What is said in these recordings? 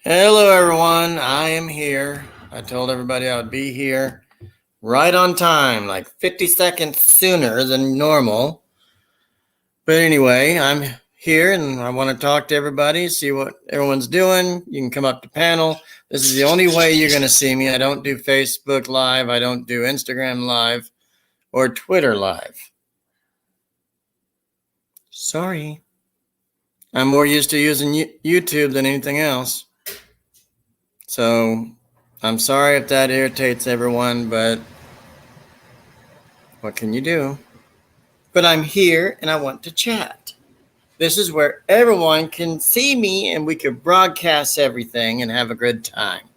Hello, everyone. I am here. I told everybody I would be here right on time, like 50 seconds sooner than normal. But anyway, I'm here and I want to talk to everybody, see what everyone's doing. You can come up to panel. This is the only way you're going to see me. I don't do Facebook Live, I don't do Instagram Live or Twitter Live. Sorry. I'm more used to using YouTube than anything else. So I'm sorry if that irritates everyone, but what can you do? But I'm here and I want to chat. This is where everyone can see me and we can broadcast everything and have a good time.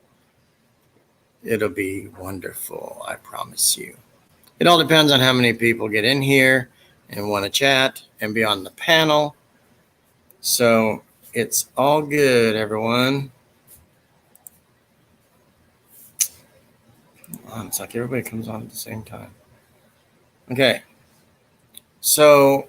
It'll be wonderful, I promise you. It all depends on how many people get in here and want to chat and be on the panel. So it's all good, everyone. It's like everybody comes on at the same time. Okay. So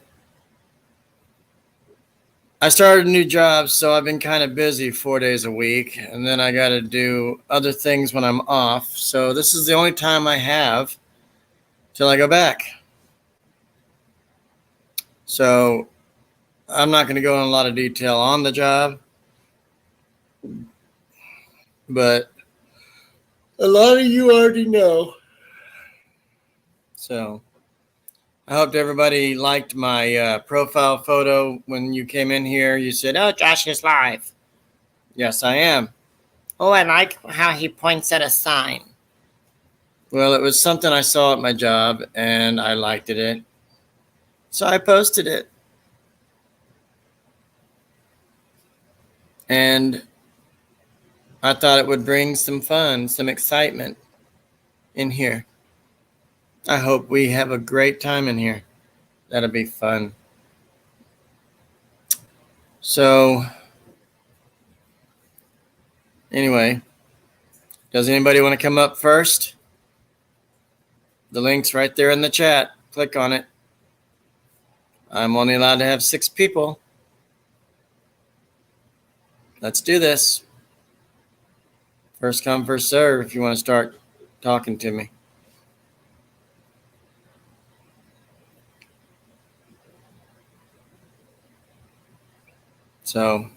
I started a new job, so I've been kind of busy 4 days a week, and then I got to do other things when I'm off. So this is the only time I have till I go back. So I'm not going to go in a lot of detail on the job, but a lot of you already know. So I hope everybody liked my profile photo when you came in here. You said, "Oh, Josh is live." Yes, I am. Oh, I like how he points at a sign. Well, it was something I saw at my job and I liked it. So I posted it. And I thought it would bring some fun, some excitement in here. I hope we have a great time in here. That'll be fun. So, anyway, does anybody want to come up first? The link's right there in the chat. Click on it. I'm only allowed to have 6 people. Let's do this. First come, first serve if you want to start talking to me. So,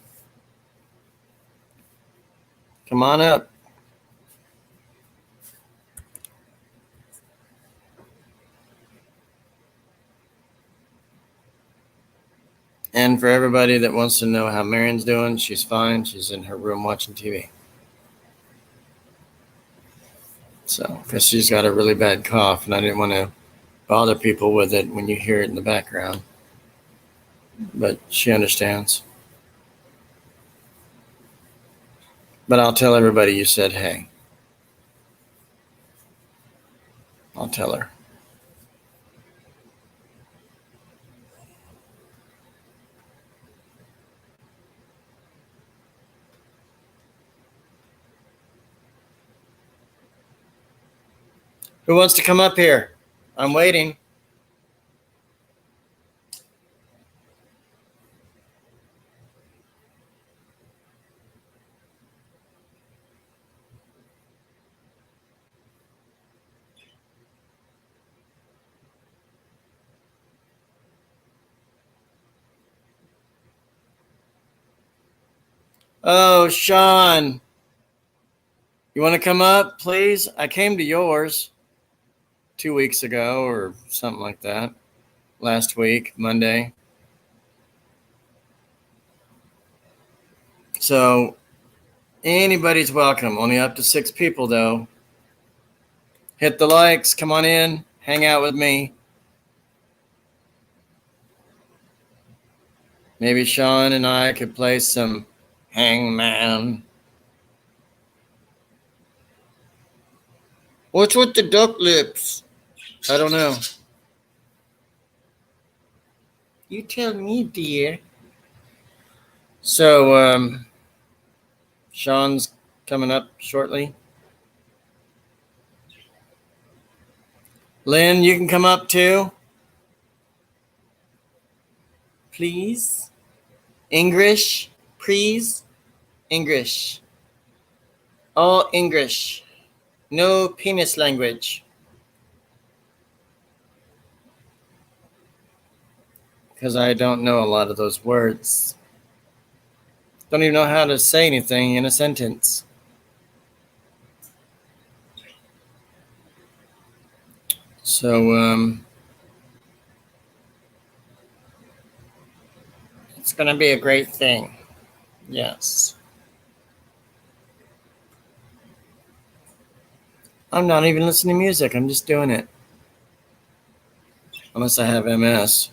come on up. And for everybody that wants to know how Marion's doing, she's fine. She's in her room watching TV. So, because she's got a really bad cough, and I didn't want to bother people with it when you hear it in the background. But she understands. But I'll tell everybody you said hey. I'll tell her. Who wants to come up here? I'm waiting. Oh, Sean. You want to come up, please? I came to yours 2 weeks ago or something like that. Last week, Monday. So anybody's welcome. Only up to 6 people, though. Hit the likes. Come on in. Hang out with me. Maybe Sean and I could play some Hangman. What's with the duck lips? I don't know. You tell me, dear. So, Sean's coming up shortly. Lynn, you can come up too. Please. English, please. English. All English. No penis language. Because I don't know a lot of those words. Don't even know how to say anything in a sentence. So, It's going to be a great thing. yes. I'm not even listening to music. I'm just doing it. Unless I have MS.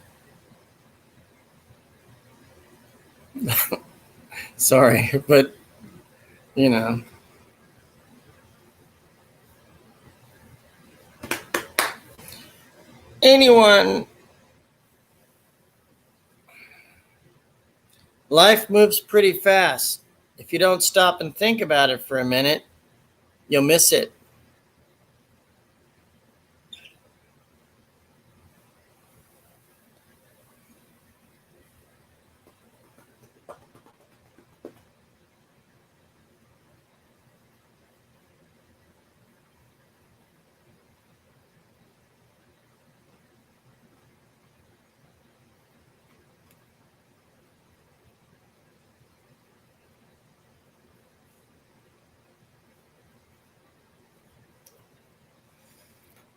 Sorry, but, you know. Anyone. Life moves pretty fast. If you don't stop and think about it for a minute, you'll miss it.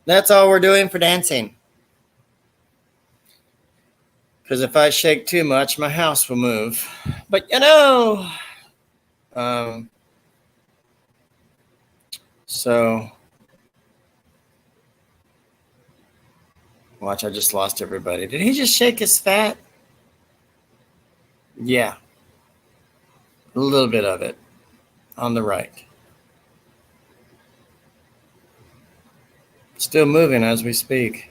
That's all we're doing for dancing. Because if I shake too much, my house will move. But so watch, I just lost everybody. Did he just shake his fat? Yeah, a little bit of it on the right. Still moving as we speak.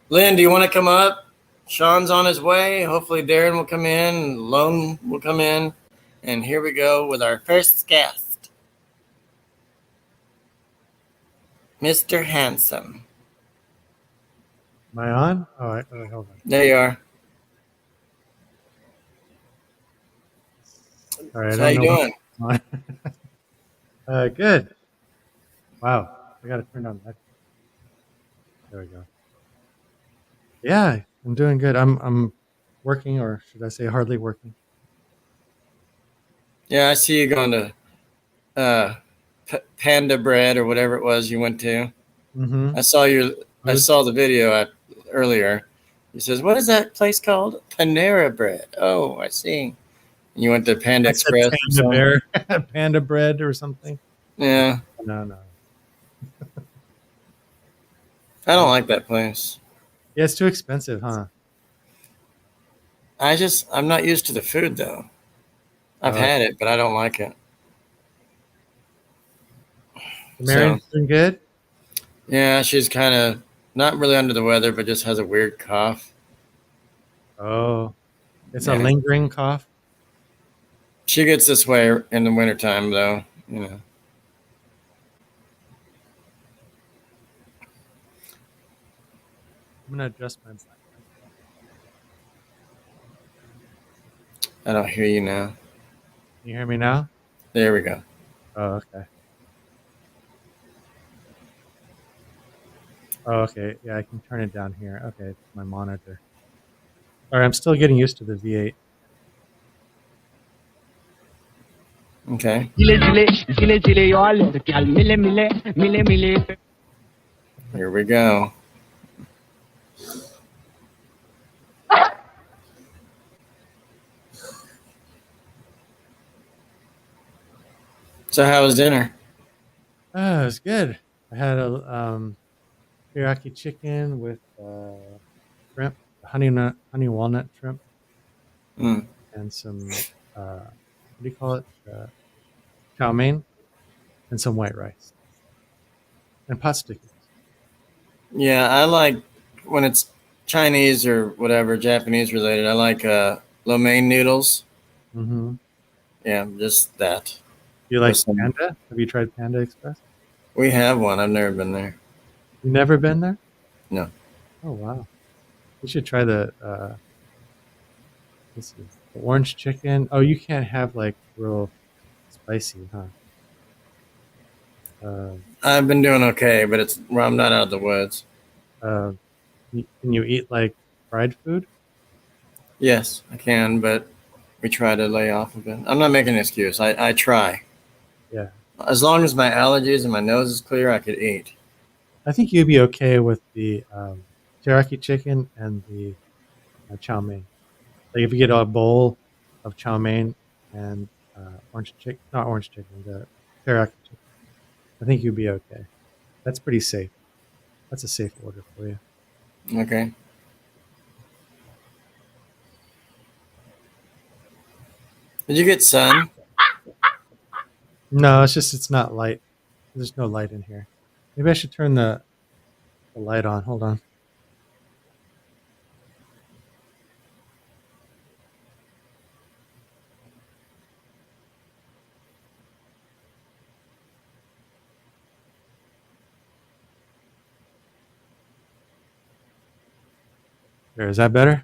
Lynn, do you want to come up? Sean's on his way. Hopefully Darren will come in. Lone will come in. And here we go with our first guest. Mr. Handsome. Am I on? Oh, hold on. There you are. All right. So how you doing? Good. Wow. I got to turn on that. There we go. Yeah, I'm doing good. I'm working, or should I say hardly working. Yeah, I see you going to Panda Bread or whatever it was you went to. Mm-hmm. I saw the video earlier. He says, "What is that place called?" Panera Bread. Oh, I see. You went to Panda Express. Panda Bear, Panda Bread or something. Yeah. No. I don't like that place. Yeah, it's too expensive, huh? I'm not used to the food though. I've had it, but I don't like it. Marion's doing good? Yeah, she's kind of not really under the weather, but just has a weird cough. Oh, it's a lingering cough? She gets this way in the wintertime, though, I'm going to adjust my... I don't hear you now. Can you hear me now? There we go. Oh, okay. Oh, okay. Yeah, I can turn it down here. Okay, it's my monitor. All right, I'm still getting used to the V8. Okay. Here we go. So how was dinner? Oh, it was good. I had a teriyaki chicken with shrimp, honey walnut shrimp, and some what do you call it? Chow mein, and some white rice, and pot stickers. Yeah, I like when it's Chinese or whatever, Japanese related. I like lo mein noodles. Mm-hmm. Yeah, just that. Do you like Panda? Have you tried Panda Express? We have one. I've never been there. You never been there? No. Oh wow. You should try the let's see, the orange chicken. Oh, you can't have like real spicy, huh? Uh, I've been doing okay, but I'm not out of the woods. uh, can you eat like fried food? Yes, I can, but we try to lay off of it. I'm not making an excuse. I try. Yeah. As long as my allergies and my nose is clear, I could eat. I think you'd be okay with the teriyaki chicken and the chow mein. Like if you get a bowl of chow mein and orange chicken, not orange chicken, the teriyaki chicken. I think you'd be okay. That's pretty safe. That's a safe order for you. Okay. Did you get sun? No, it's not light. There's no light in here. Maybe I should turn the light on. Hold on. There, is that better?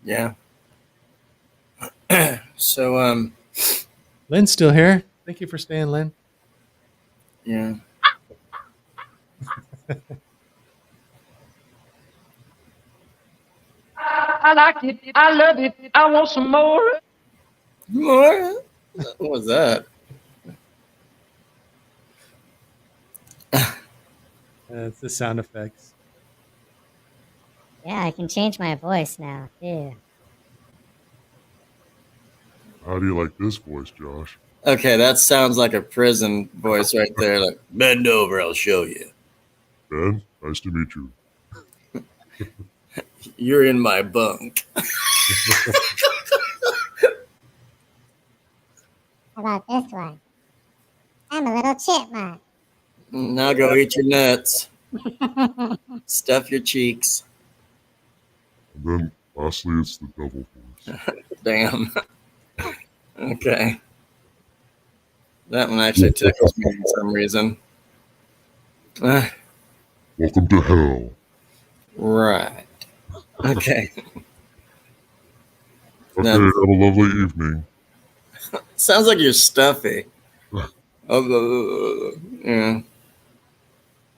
Yeah. So, Lynn's still here. Thank you for staying, Lynn. yeah. I like it. I love it. I want some more. More? What was that? It's the sound effects. Yeah, I can change my voice now, too. How do you like this voice, Josh? Okay, that sounds like a prison voice right there. Like, bend over, I'll show you. Ben, nice to meet you. You're in my bunk. How about this one? I'm a little chipmunk. Now go eat your nuts. Stuff your cheeks. And then lastly, it's the devil voice. Damn. Okay. That one actually tickles me for some reason. Welcome to hell. Right. Okay. Okay, No. have a lovely evening. Sounds like you're stuffy. Yeah.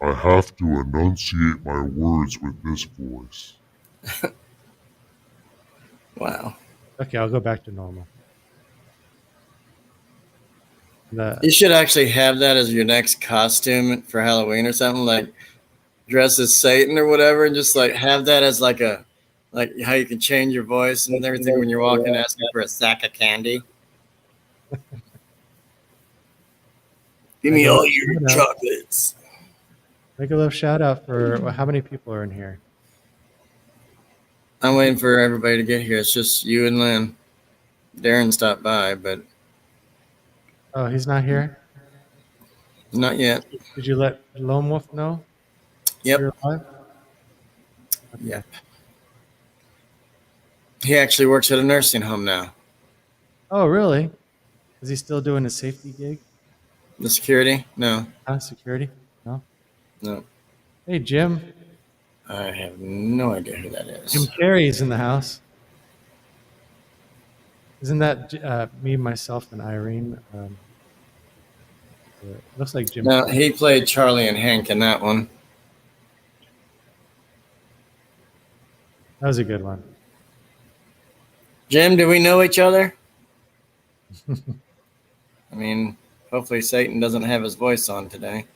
I have to enunciate my words with this voice. Wow. Okay, I'll go back to normal. You should actually have that as your next costume for Halloween or something, like dress as Satan or whatever, and just like have that as like how you can change your voice and everything when you're walking asking for a sack of candy. Give me all your chocolates. Make a little shout out for how many people are in here? I'm waiting for everybody to get here. It's just you and Lynn. Darren stopped by, but Oh, he's not here? not yet. Did you let Lone Wolf know? Yep. You're alive? Yep. He actually works at a nursing home now. Oh, really? Is he still doing a safety gig? The security? No. Security? No. No. Hey, Jim. I have no idea who that is. Jim Carrey's in the house. Isn't that me, myself, and Irene? It looks like Jim. No, he played Charlie and Hank in that one. That was a good one. Jim, do we know each other? I mean, hopefully Satan doesn't have his voice on today.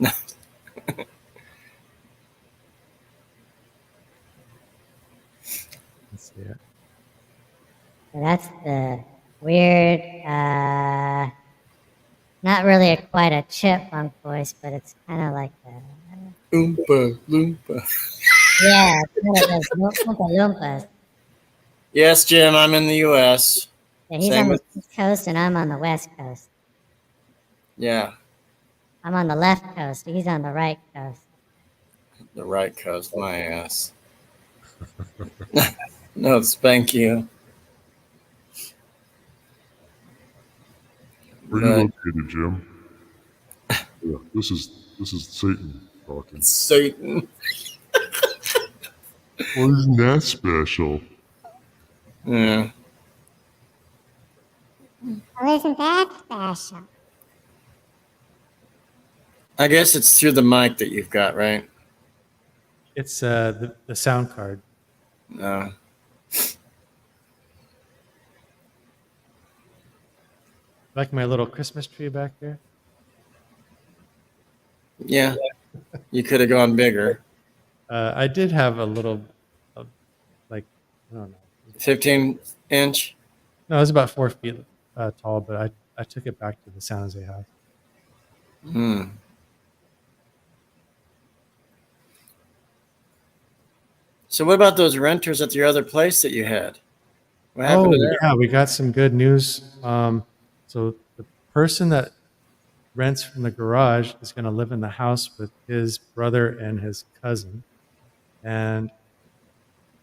No. Let's see it. That's the weird, not really quite a chipmunk voice, but it's kind of like a... Oompa Loompa. Yeah, it's one of those Oompa Loompas. Yes, Jim, I'm in the U.S. Yeah, he's Same on with- the East Coast, and I'm on the West Coast. Yeah, I'm on the left coast. He's on the right coast. the right coast, my ass. No, thank you. Where are you located, Jim? Yeah, this is Satan talking. Satan. Well, isn't that special? Yeah. Well, isn't that special? I guess it's through the mic that you've got, right? It's the sound card. No. Like my little Christmas tree back there. Yeah. You could have gone bigger. I did have a little, like, I don't know. 15-inch. No, it was about 4 feet tall, but I took it back to the San Jose house. Hmm. So what about those renters at your other place that you had? What happened to that? Yeah, we got some good news. So the person that rents from the garage is going to live in the house with his brother and his cousin. And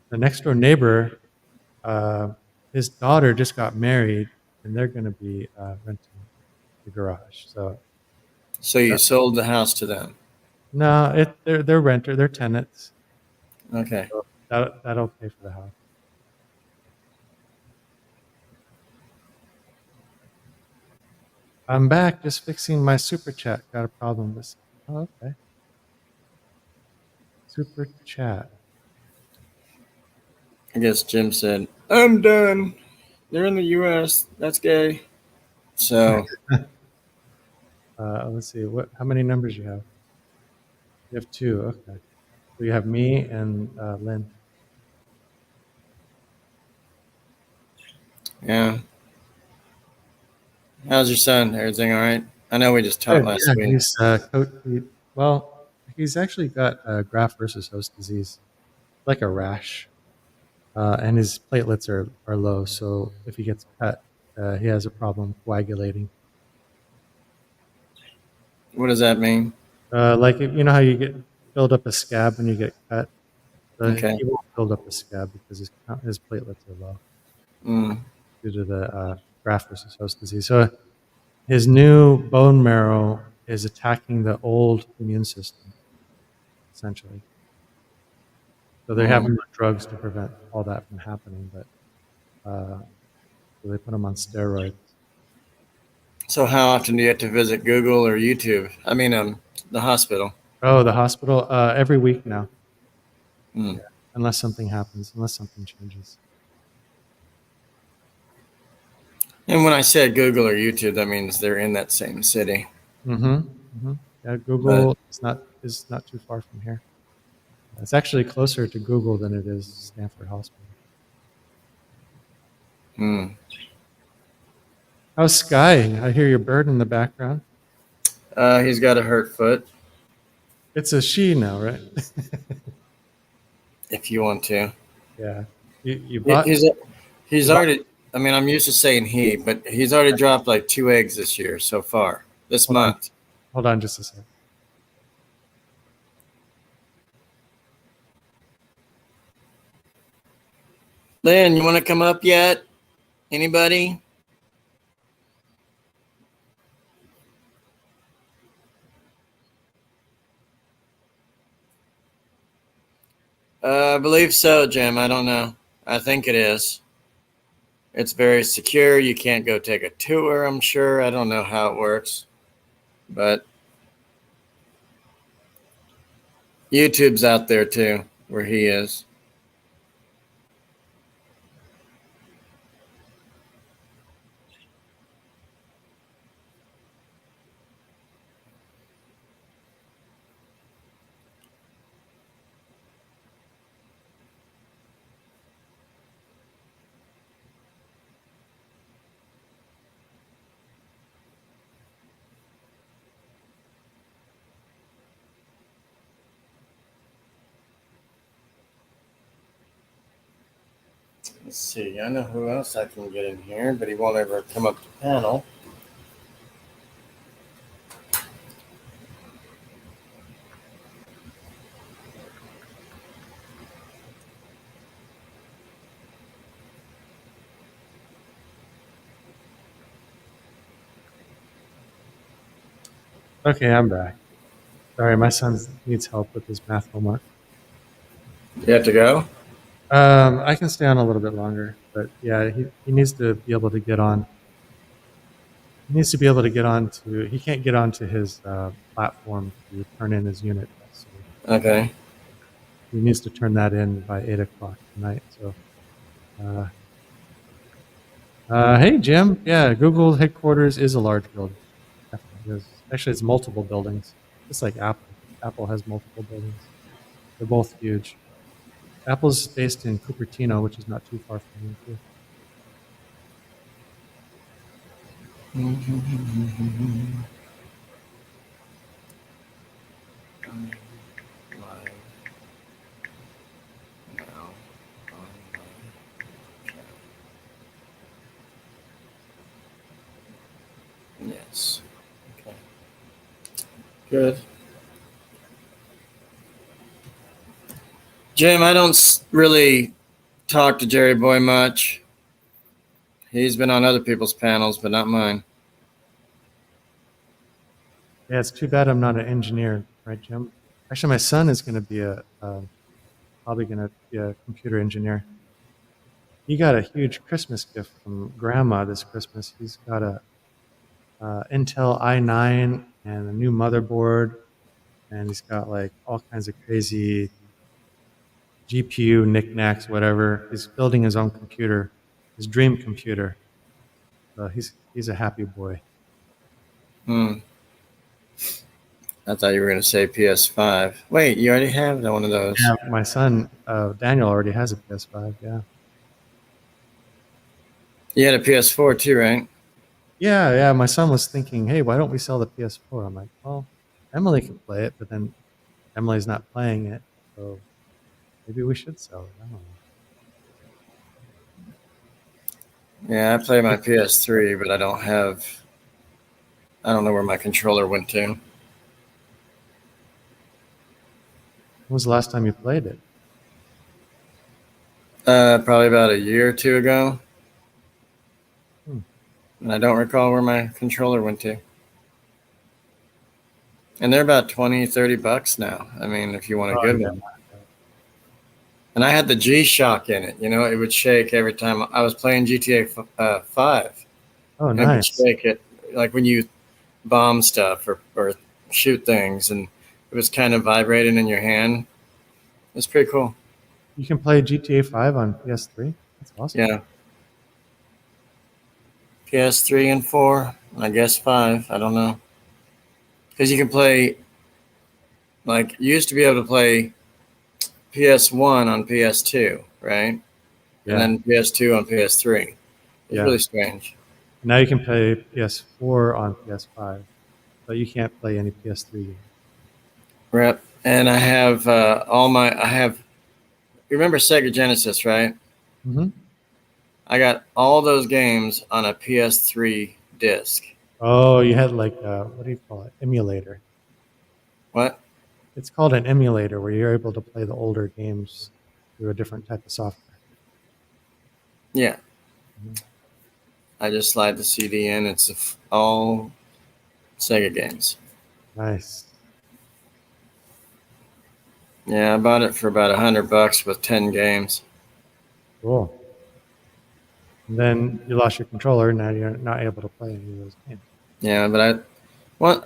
the next door neighbor, his daughter just got married, and they're going to be renting the garage. So So you sold the house to them. no, they're renter, they're tenants. Okay. So that'll pay for the house. I'm back, just fixing my super chat. Got a problem with. Oh, okay. Super chat. I guess Jim said, I'm done. They're in the U.S. That's gay. So Let's see. How many numbers you have? You have two. Okay. So you have me and Lynn. yeah. How's your son? Everything all right? I know we just talked last week. He's he's actually got graft versus host disease, like a rash, and his platelets are low. So if he gets cut, he has a problem coagulating. What does that mean? Like you know how you get build up a scab when you get cut. Okay. He won't build up a scab because his platelets are low Mm. due to the graft versus host disease. So his new bone marrow is attacking the old immune system, essentially. So they have him on drugs to prevent all that from happening, but so they put him on steroids. So how often do you have to visit Google or YouTube? I mean, the hospital. Oh, the hospital every week now, Mm. unless something happens, unless something changes. And when I said Google or YouTube, that means they're in that same city. Mm-hmm. Mm-hmm. Yeah, Google is not too far from here. It's actually closer to Google than it is Stanford Hospital. Mm. How's Sky? I hear your bird in the background. He's got a hurt foot. It's a she now, right? If you want to. Yeah. You bought. He's already. I mean, I'm used to saying he, but he's already dropped like 2 eggs this year so far. This month. Hold on just a second. Lynn, you want to come up yet? Anybody? I believe so, Jim. I don't know. I think it is. It's very secure. You can't go take a tour, I'm sure. I don't know how it works. But YouTube's out there too, where he is. Let's see. I know who else I can get in here, but he won't ever come up to panel. Okay, I'm back. Sorry, my son needs help with his math homework. You have to go? I can stay on a little bit longer, but yeah, he needs to be able to get on. He needs to be able to get on to. He can't get onto his platform to turn in his unit test. So Okay. he needs to turn that in by 8 o'clock tonight. So, uh, hey Jim, yeah, Google headquarters is a large building. Definitely is. Actually, it's multiple buildings, just like Apple. Apple has multiple buildings. They're both huge. Apple's based in Cupertino, which is not too far from here, too. Yes. Okay. Good. Jim, I don't really talk to Jerry Boy much. He's been on other people's panels, but not mine. Yeah, it's too bad I'm not an engineer, right, Jim? Actually, my son is going to be probably going to be a computer engineer. He got a huge Christmas gift from Grandma this Christmas. He's got a Intel i9 and a new motherboard, and he's got like all kinds of crazy GPU knickknacks, whatever. He's building his own computer, his dream computer. So he's a happy boy. Hmm. I thought you were going to say PS5. Wait, you already have one of those. Yeah, my son Daniel already has a PS5. Yeah. You had a PS4 too, right? Yeah. My son was thinking, hey, why don't we sell the PS4? I'm like, well, Emily can play it, but then Emily's not playing it, so maybe we should sell it. I don't know. Yeah, I play my PS3, but I don't know where my controller went to. When was the last time you played it? Probably about a year or two ago. And I don't recall where my controller went to. And they're about $20-$30 now. I mean, if you want to give them. And I had the G-Shock in it. You know, it would shake every time I was playing GTA 5. Oh, And it would nice. shake it, like when you bomb stuff or shoot things, and it was kind of vibrating in your hand. It's pretty cool. You can play GTA 5 on PS3? That's awesome. Yeah. PS3 and 4, I guess 5. I don't know. Because you can play, like, you used to be able to play PS1 on PS2, right? Yeah. And then PS2 on PS3. It's Yeah. really strange. Now you can play PS4 on PS5, but you can't play any PS3 games. Rep. And I have you remember Sega Genesis, right? Mm-hmm. I got all those games on a PS3 disc. Oh, you had like what do you call it? Emulator. What? It's called an emulator where you're able to play the older games through a different type of software. Yeah. Mhm. I just slide the CD in. It's all Sega games. Nice. Yeah, I bought it for about $100 with 10 games. Cool. And then you lost your controller. Now you're not able to play any of those games. Yeah, but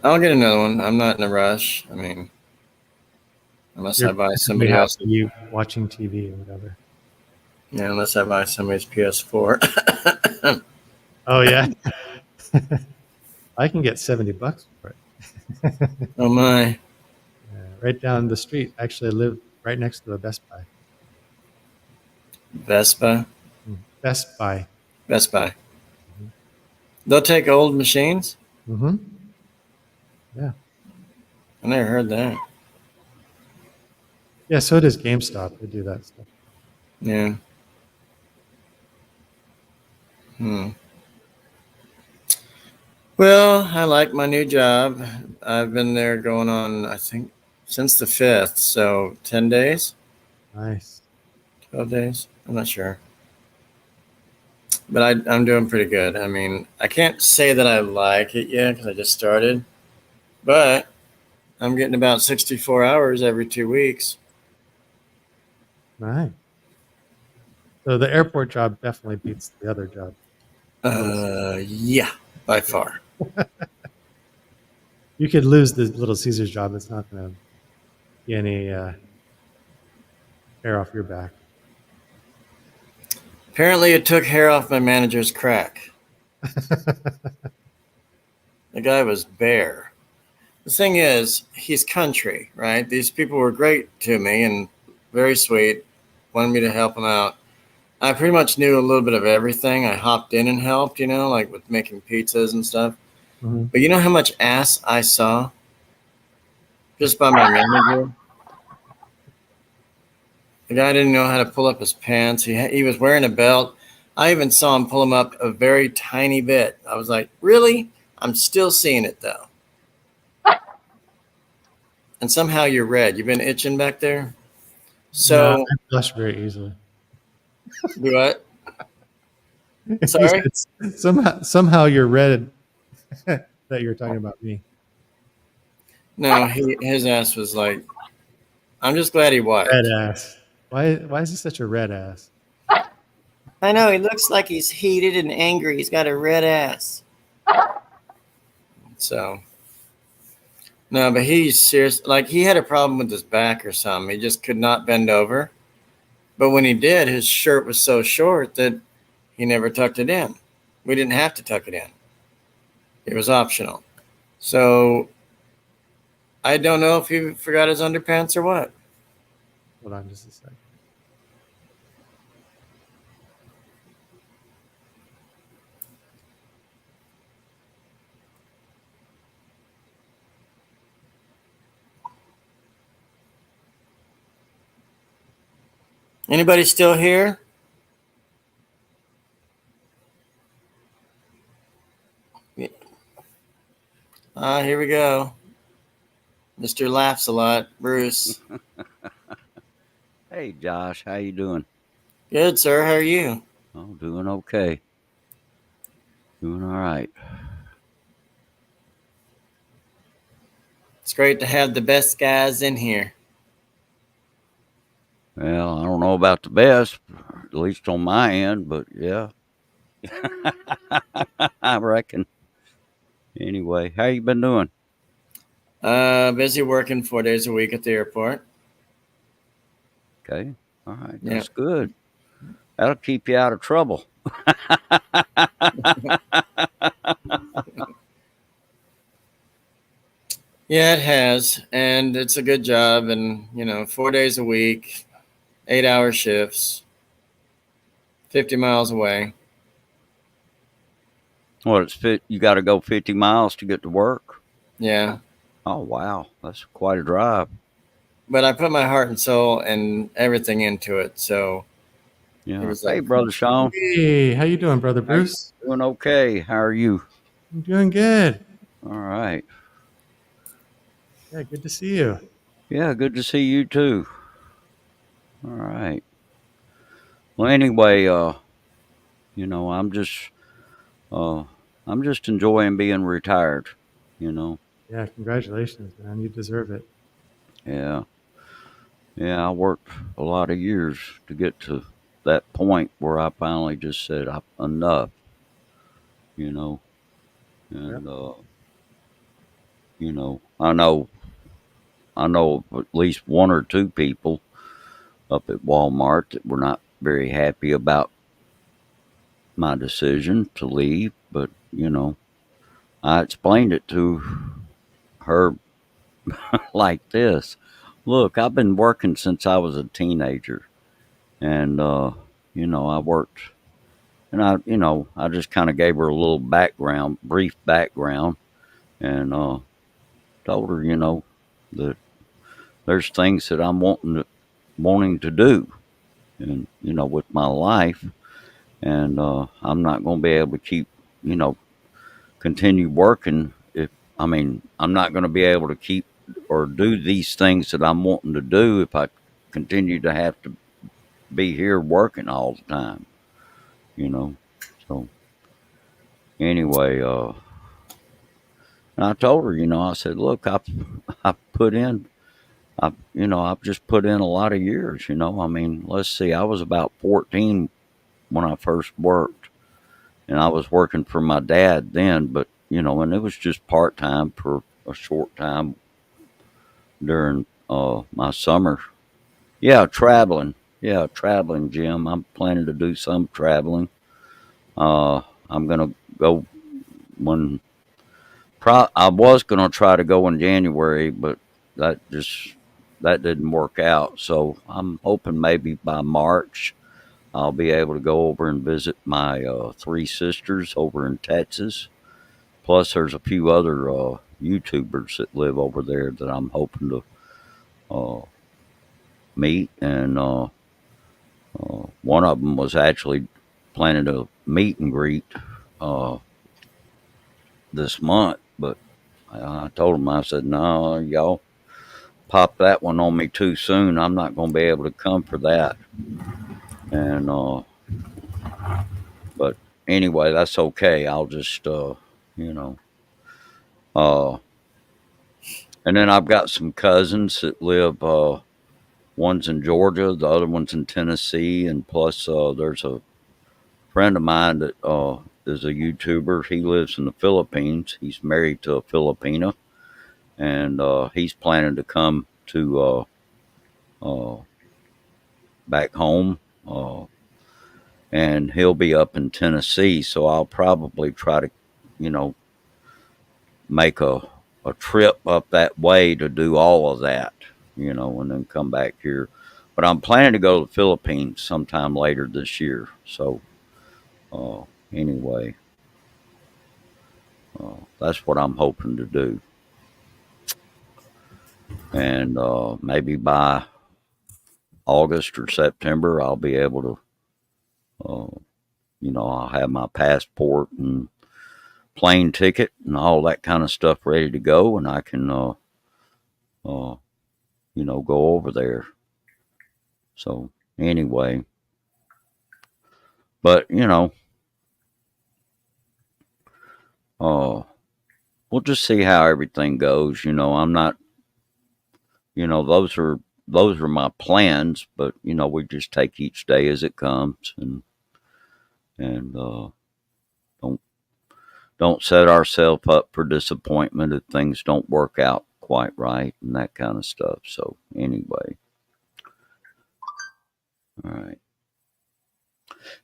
I'll get another one. I'm not in a rush. I mean, unless I buy somebody else. You watching TV or whatever. Yeah, unless I buy somebody's PS4. Oh yeah. I can get $70 for it. Oh my. Right down the street. Actually, I live right next to a Best Buy. Vespa. Best Buy. Best Buy. Mhm. They'll take old machines? Mm-hmm. Yeah. I never heard that. Yeah, so does GameStop. They do that stuff. Yeah. Well, I like my new job. I've been there going on, I think, since the 5th. So 10 days, Nice. 12 days. I'm not sure. But I'm doing pretty good. I mean, I can't say that I like it yet because I just started. but I'm getting about 64 hours every 2 weeks. Nice. So the airport job definitely beats the other job. Yeah, by far. You could lose the Little Caesars job. It's not going to be any hair off your back. Apparently, it took hair off my manager's crack. The guy was bare. The thing is, he's country, right? These people were great to me and very sweet, wanted me to help them out. I pretty much knew a little bit of everything. I hopped in and helped, like with making pizzas and stuff. Mm-hmm. But you know how much ass I saw just by my manager? The guy didn't know how to pull up his pants. He was wearing a belt. I even saw him pull him up a very tiny bit. I was like, really? I'm still seeing it, though. And somehow you're red. You've been itching back there? So, no, I blush very easily. Do what? Sorry? Somehow you're red that you're talking about me. No, his ass was like, I'm just glad he wiped. Red ass. Why is he such a red ass? I know, he looks like he's heated and angry. He's got a red ass. So, no, but he's serious. Like, he had a problem with his back or something. He just could not bend over. But when he did, his shirt was so short that he never tucked it in. We didn't have to tuck it in. It was optional. So, I don't know if he forgot his underpants or what. Hold on just a second. Anybody still here? Here we go. Mr. Laughs a lot, Bruce. Hey, Josh, how you doing? Good, sir. How are you? Oh, doing okay. Doing all right. It's great to have the best guys in here. Well, I don't know about the best, at least on my end, but yeah. I reckon. Anyway, how you been doing? Busy working 4 days a week at the airport. Okay. All right. Yeah. That's good. That'll keep you out of trouble. Yeah, it has. And it's a good job. And, 4 days a week, 8-hour shifts, 50 miles away. Well, you got to go 50 miles to get to work? Yeah. Oh, wow. That's quite a drive. But I put my heart and soul and everything into it. So, Yeah. It was Hey, like- Brother Sean. Hey, how you doing, Brother Bruce? Doing okay. How are you? I'm doing good. All right. Yeah, good to see you. Yeah, good to see you too. All right. Well, anyway, I'm just enjoying being retired. Yeah, congratulations, man. You deserve it. Yeah. Yeah, I worked a lot of years to get to that point where I finally just said enough. And I know of at least one or two people up at Walmart that were not very happy about my decision to leave, but I explained it to her like this. Look, I've been working since I was a teenager, and I worked, and I just kind of gave her a little brief background, and told her, that there's things that I'm wanting to do, and with my life, and I'm not going to be able to keep, continue working I'm not going to be able to keep or do these things that I'm wanting to do if I continue to have to be here working all the time, So anyway, And I told her, I said, look, I put in, I've just put in a lot of years, I mean, let's see, I was about 14 when I first worked, and I was working for my dad then, but, and it was just part-time for a short time during my summer. Yeah, traveling. Yeah, traveling, Jim. I'm planning to do some traveling. I'm gonna go when I was gonna try to go in January, but that didn't work out. So I'm hoping maybe by March I'll be able to go over and visit my three sisters over in Texas. Plus, there's a few other YouTubers that live over there that I'm hoping to meet, and one of them was actually planning a meet and greet this month, but I told him, I said, no, y'all pop that one on me too soon. I'm not going to be able to come for that. And but anyway, that's okay. I'll just and then I've got some cousins that live. One's in Georgia, the other one's in Tennessee, and plus there's a friend of mine that is a YouTuber. He lives in the Philippines. He's married to a Filipina, and he's planning to come to back home, and he'll be up in Tennessee. So I'll probably try to, make a trip up that way to do all of that, and then come back here. But I'm planning to go to the Philippines sometime later this year. So anyway, that's what I'm hoping to do. And maybe by August or September, I'll be able to, I'll have my passport and plane ticket and all that kind of stuff ready to go, and I can, go over there. So anyway, but we'll just see how everything goes. I'm not, those are my plans, but we just take each day as it comes, and don't set ourselves up for disappointment if things don't work out quite right and that kind of stuff. So anyway, all right.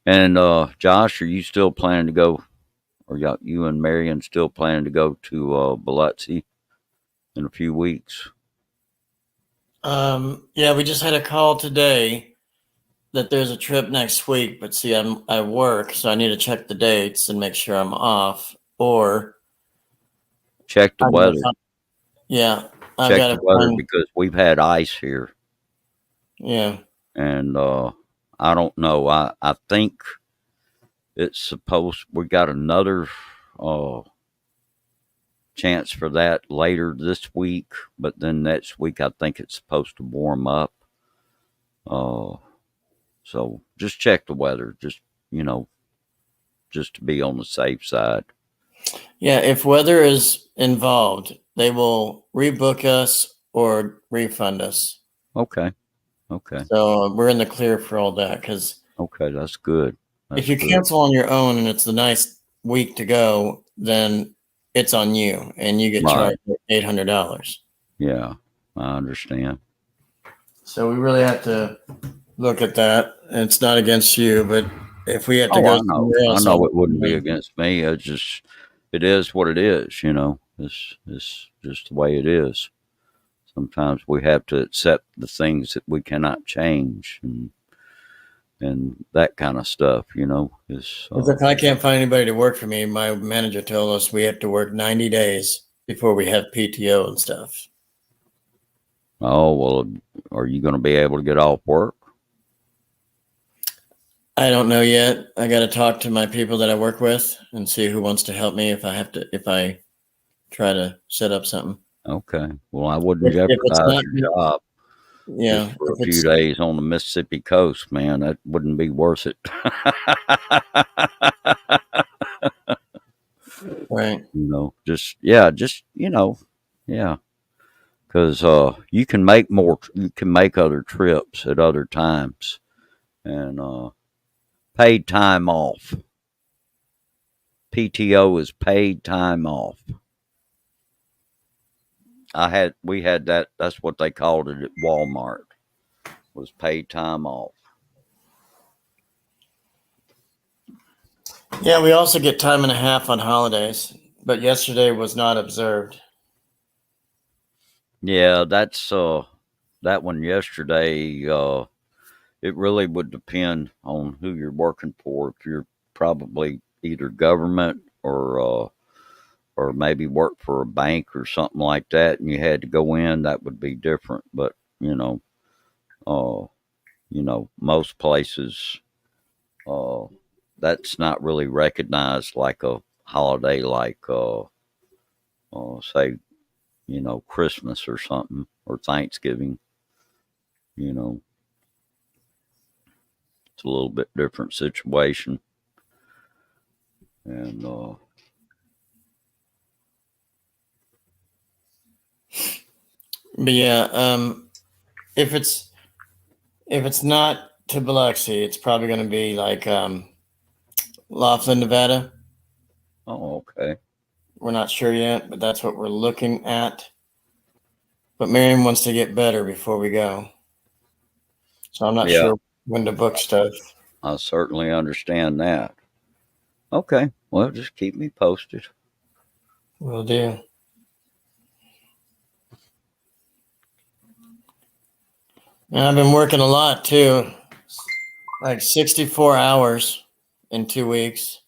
And Josh, are you still planning to go, or you and Marion still planning to go to Biloxi in a few weeks? Yeah, we just had a call today that there's a trip next week, but see, I work, so I need to check the dates and make sure I'm off, or check the weather. Yeah, check the weather because we've had ice here. Yeah, and I don't know. I think it's supposed. We got another chance for that later this week, but then next week I think it's supposed to warm up. So just check the weather, just to be on the safe side. Yeah, if weather is involved, they will rebook us or refund us. Okay. So we're in the clear for all that, because okay, that's good. If you cancel on your own and it's the nice week to go, then it's on you, and you get charged $800. Yeah, I understand. So we really have to look at that. It's not against you, but if we have to go, I know it wouldn't be against me. It's just, it is what it is. It's just the way it is. Sometimes we have to accept the things that we cannot change, and that kind of stuff. If I can't find anybody to work for me, my manager told us we have to work 90 days before we have PTO and stuff. Oh, well, are you going to be able to get off work? I don't know yet. I got to talk to my people that I work with and see who wants to help me if I try to set up something. Okay. Well, I wouldn't jeopardize your job. Yeah. For a few days on the Mississippi coast, man, that wouldn't be worth it. Right. Just yeah. Because you can make other trips at other times, and paid time off. PTO is paid time off. We had that. That's what they called it at Walmart. Was paid time off. Yeah, we also get time and a half on holidays, but yesterday was not observed. Yeah, that's that one yesterday. It really would depend on who you're working for. If you're probably either government or maybe work for a bank or something like that, and you had to go in, that would be different. But most places, that's not really recognized like a holiday, like say, Christmas or something, or Thanksgiving. It's a little bit different situation, and But yeah, if it's not to Biloxi, it's probably going to be like Laughlin, Nevada. oh, okay. We're not sure yet, but that's what we're looking at. But Miriam wants to get better before we go, so I'm not Yeah. sure when to book stuff. I certainly understand that. Okay, well, just keep me posted. Will do. And I've been working a lot too, like 64 hours in 2 weeks.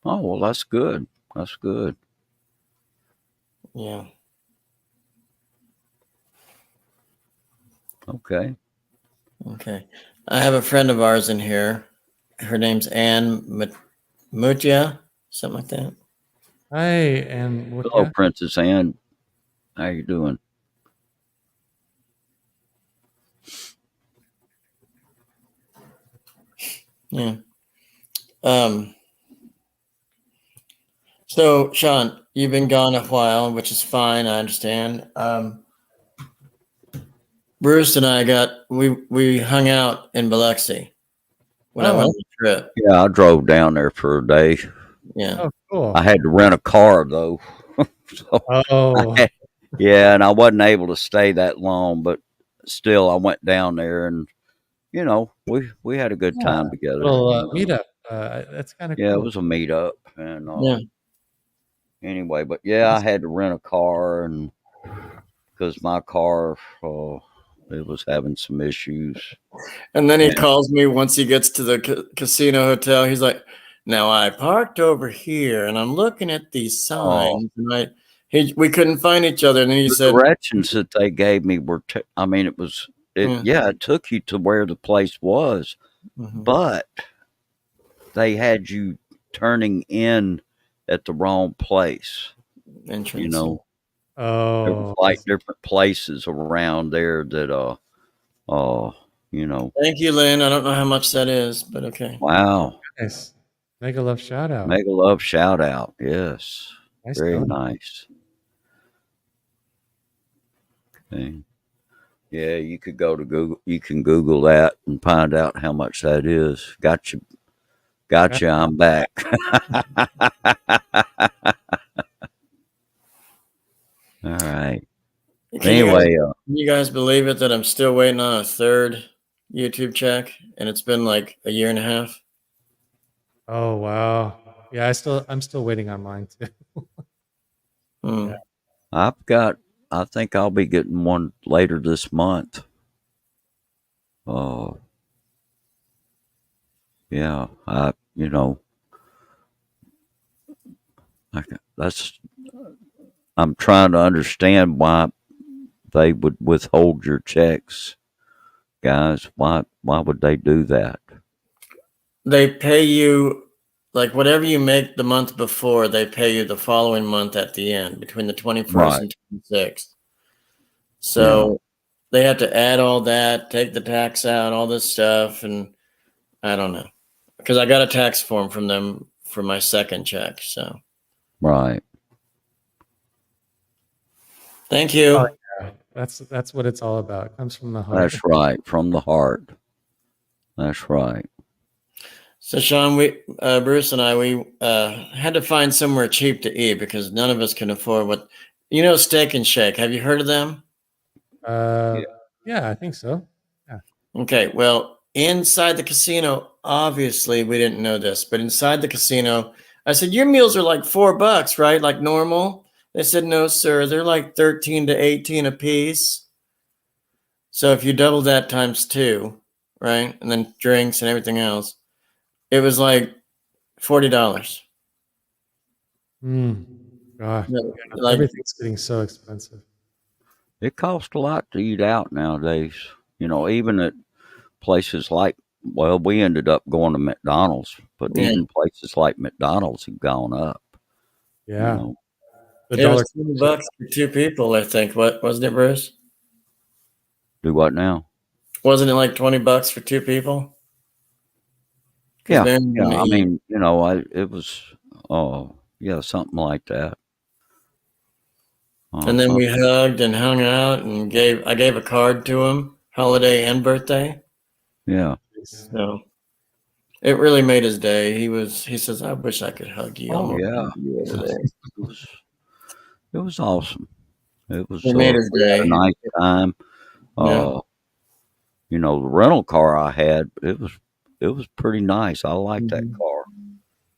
Oh, well, that's good. That's good. Yeah. Okay. Okay. I have a friend of ours in here. Her name's Anne Mutia, something like that. Hi, and what? Hello, Princess Anne. How you doing? Yeah. So Sean, you've been gone a while, which is fine. I understand. Bruce and I we hung out in Biloxi when I went on the trip. Yeah, I drove down there for a day. Yeah. Oh, cool. I had to rent a car though. So, Oh, yeah, and I wasn't able to stay that long, but still, I went down there, and we had a good time together. little meetup. That's kind of Yeah, cool. it was a meetup, and Yeah. anyway, but yeah, I had to rent a car, and because my car, it was having some issues. And then he Yeah. calls me once he gets to the casino hotel. He's like, "Now I parked over here, and I'm looking at these signs, and we couldn't find each other." And then he The said, directions that they gave me were, it took you to where the place was, Mhm. but they had you turning in at the wrong place. Entrance. There was Oh, like different places around there that, Thank you, Lynn. I don't know how much that is, but okay. wow. nice. Mega love shout out. Mega love shout out. Yes. Nice Very going. nice. Okay. Yeah, you could go to Google. You can Google that and find out how much that is. Gotcha. I'm back. All right. Anyway, Can you guys believe it that I'm still waiting on a third YouTube check, and it's been like a year and a half? Oh wow. Yeah, I'm still waiting on mine too. Hmm. I think I'll be getting one later this month. Yeah, I'm trying to understand why they would withhold your checks, guys. Why would they do that? They pay you like whatever you make the month before, they pay you the following month at the end between the 21st Right. and 26th. So they have to add all that, take the tax out, all this stuff. And I don't know, because I got a tax form from them for my second check. So Right. Thank you. Oh, yeah. That's what it's all about. It comes from the heart. That's right. From the heart. That's right. So, Sean, Bruce and I, we had to find somewhere cheap to eat because none of us can afford what, Steak and Shake. Have you heard of them? Yeah, I think so. Okay, well, inside the casino, obviously we didn't know this, but inside the casino, I said, your meals are like $4, right? Like normal. They said, no, sir. They're like 13 to 18 a piece. So if you double that times two, right? And then drinks and everything else, it was like $40. Gosh, Like, everything's getting so expensive. It costs a lot to eat out nowadays. Even at places like, well, we ended up going to McDonald's, but Yeah. even places like McDonald's have gone up. Yeah. The it dollar. was $20 for two people, I think. What wasn't it, Bruce? Do what now? Wasn't it like $20 for two people? Yeah. then- Yeah. I mean, it was, yeah, something like that. And then we hugged and hung out and I gave a card to him, holiday and birthday. Yeah. So it really made his day. He says, I wish I could hug you. Oh, I'm yeah. hugging you over there. It was awesome. It was It made his day. a nice time. Yeah. The rental car I had, it was pretty nice. I liked that car.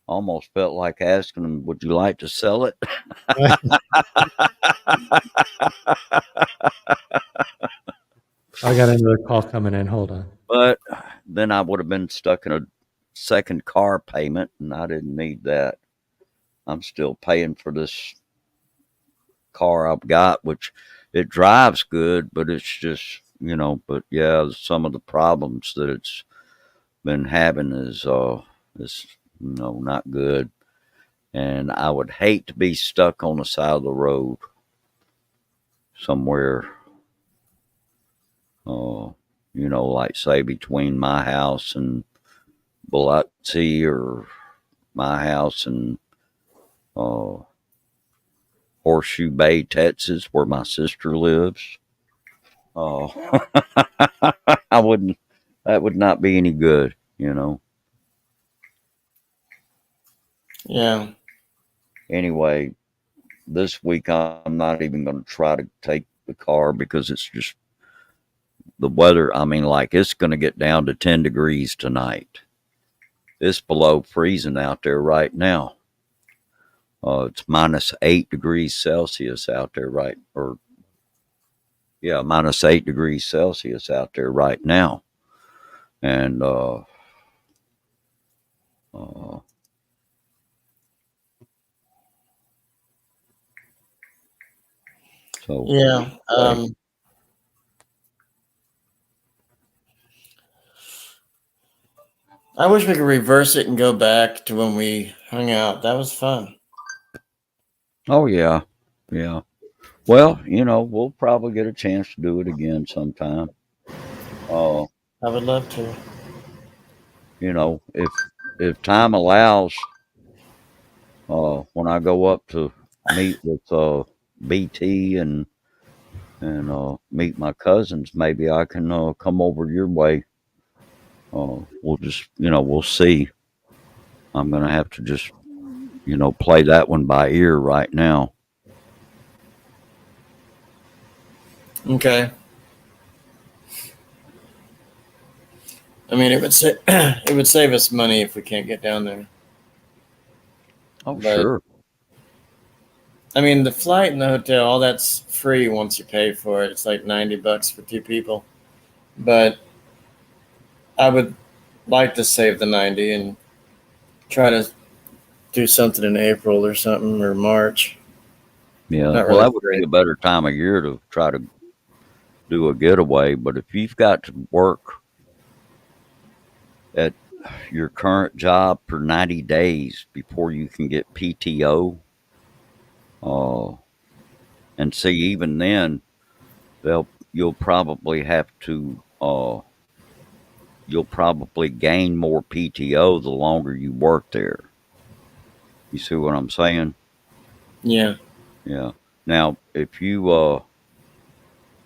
Almost felt like asking him, would you like to sell it? I got another call coming in. Hold on. But then I would have been stuck in a second car payment, and I didn't need that. I'm still paying for this car I've got, which it drives good, but it's just, but yeah, some of the problems that it's been having is not good. And I would hate to be stuck on the side of the road somewhere, like say between my house and Biloxi, or my house and Horseshoe Bay, Texas, where my sister lives. That would not be any good, Yeah. Anyway, this week I'm not even going to try to take the car because it's just the weather. I mean, like, it's going to get down to 10 degrees tonight. It's below freezing out there right now. It's minus 8 degrees Celsius out there minus 8 degrees Celsius out there right now. And, so Yeah. I wish we could reverse it and go back to when we hung out. That was fun. Oh, yeah. Yeah. Well, we'll probably get a chance to do it again sometime. I would love to. If time allows, when I go up to meet with BT and meet my cousins, maybe I can come over your way. We'll just, we'll see. I'm going to have to just, play that one by ear right now. Okay. I mean, it would save us money if we can't get down there. Oh, But- sure. I mean, the flight and the hotel, all that's free once you pay for it. It's like $90 for two people. But I would like to save the 90 and try to do something in April or something, or March. Yeah. Not Well, really that would great. be a better time of year to try to do a getaway. But if you've got to work at your current job for 90 days before you can get PTO, and see, even then, you'll probably have to, you'll probably gain more PTO the longer you work there. You see what I'm saying? Yeah. Yeah. Now, if you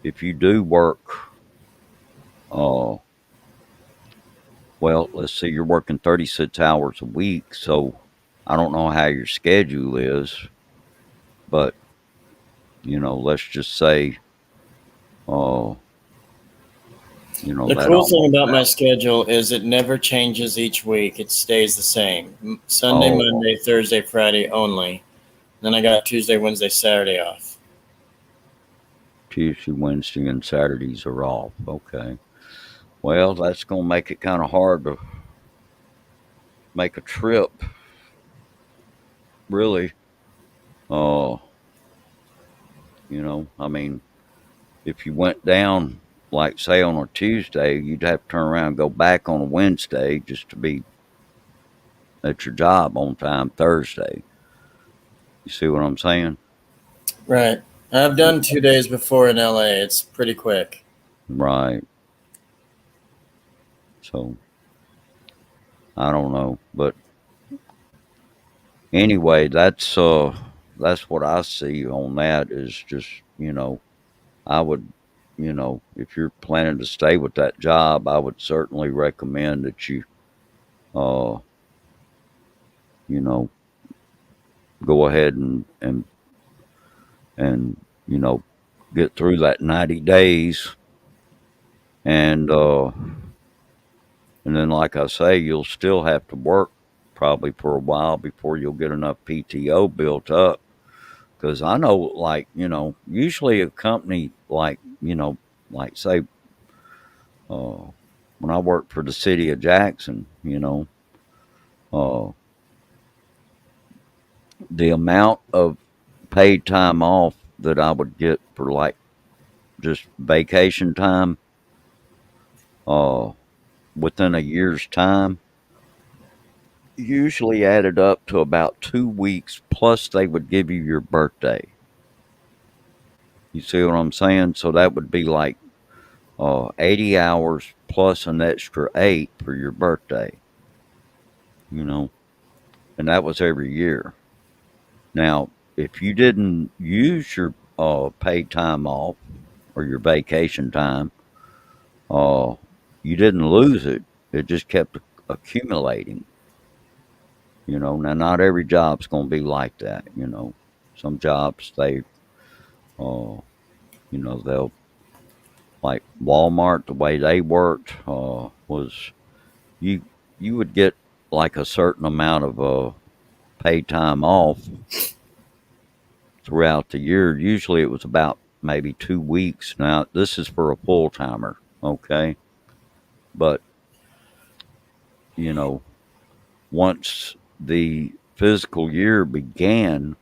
do work, uh, well, let's see, you're working 36 hours a week, so I don't know how your schedule is, but let's just say, uh, The that cool thing almost about my sounds. schedule is it never changes each week. It stays the same. Sunday, Oh, Monday, Thursday, Friday only. Then I got Tuesday, Wednesday, Saturday off. Tuesday, Wednesday, and Saturdays are off. Okay. Well, that's gonna make it kind of hard to make a trip, really. Uh, I mean, if you went down, like say on a Tuesday, you'd have to turn around and go back on a Wednesday just to be at your job on time Thursday. You see what I'm saying? Right. I've done 2 days before in LA. It's pretty quick. Right. So I don't know, but anyway, that's what I see on that is just I would if you're planning to stay with that job, I would certainly recommend that you uh you know go ahead and get through that 90 days and and then like I say, you'll still have to work probably for a while before you'll get enough PTO built up. Because I know, like, usually a company like say, uh, when I worked for the city of Jackson, uh, the amount of paid time off that I would get for like just vacation time, uh, within a year's time, usually added up to about 2 weeks. Plus, they would give you your birthday. You see what I'm saying? So that would be like 80 hours plus an extra 8 for your birthday, you know, and that was every year. Now, if you didn't use your paid time off or your vacation time, uh, you didn't lose it. It just kept accumulating, Now, not every job's going to be like that. Some jobs, uh, they'll, like Walmart, the way they worked was you you would get like a certain amount of paid time off throughout the year. Usually it was about maybe 2 weeks. Now this is for a full timer, okay? But you know, once the physical year began,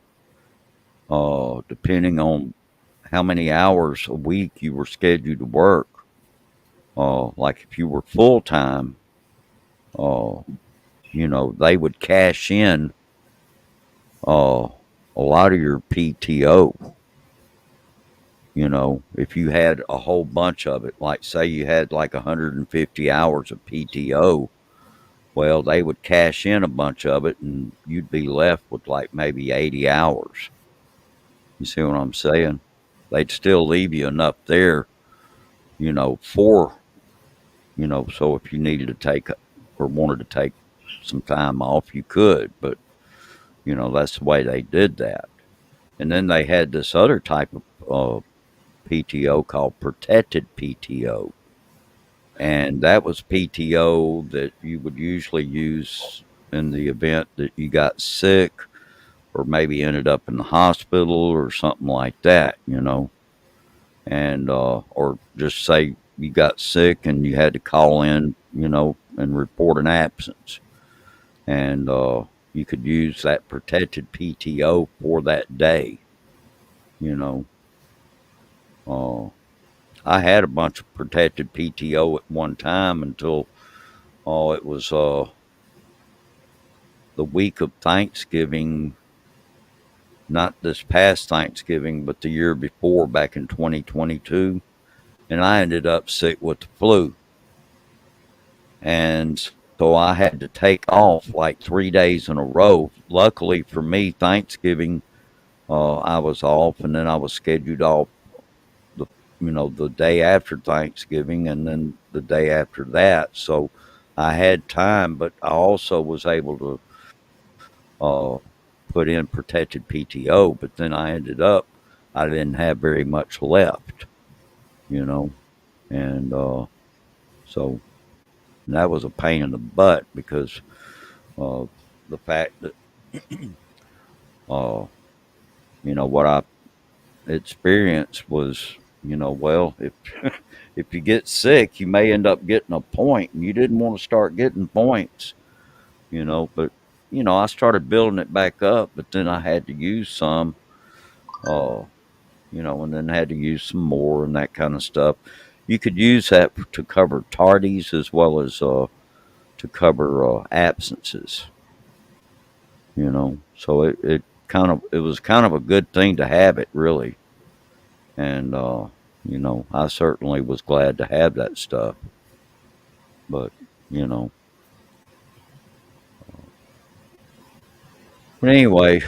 depending on how many hours a week you were scheduled to work, like if you were full time, uh, they would cash in uh, a lot of your PTO. If you had a whole bunch of it, like say you had like 150 hours of PTO, well, they would cash in a bunch of it and you'd be left with like maybe 80 hours. You see what I'm saying? They'd still leave you enough there, for, so if you needed to take or wanted to take some time off, you could, but, that's the way they did that. And then they had this other type of PTO called protected PTO. And that was PTO that you would usually use in the event that you got sick or maybe ended up in the hospital or something like that. And, or just say you got sick and you had to call in, and report an absence. And, you could use that protected PTO for that day, you know. Uh, I had a bunch of protected PTO at one time until it was the week of Thanksgiving, not this past Thanksgiving, but the year before, back in 2022, and I ended up sick with the flu, and so I had to take off like 3 days in a row. Luckily for me, Thanksgiving I was off, and then I was scheduled off the day after Thanksgiving, and then the day after that. So I had time, but I also was able to uh, put in protected PTO. But then I didn't have very much left, you know, and so that was a pain in the butt because of the fact that uh, what I experienced was, well, if if you get sick, you may end up getting a point, and you didn't want to start getting points, But I started building it back up, but then I had to use some, uh, and then had to use some more and that kind of stuff. You could use that to cover tardies as well as to cover absences, So it was kind of a good thing to have it, really. And I certainly was glad to have that stuff. But you know, but anyway,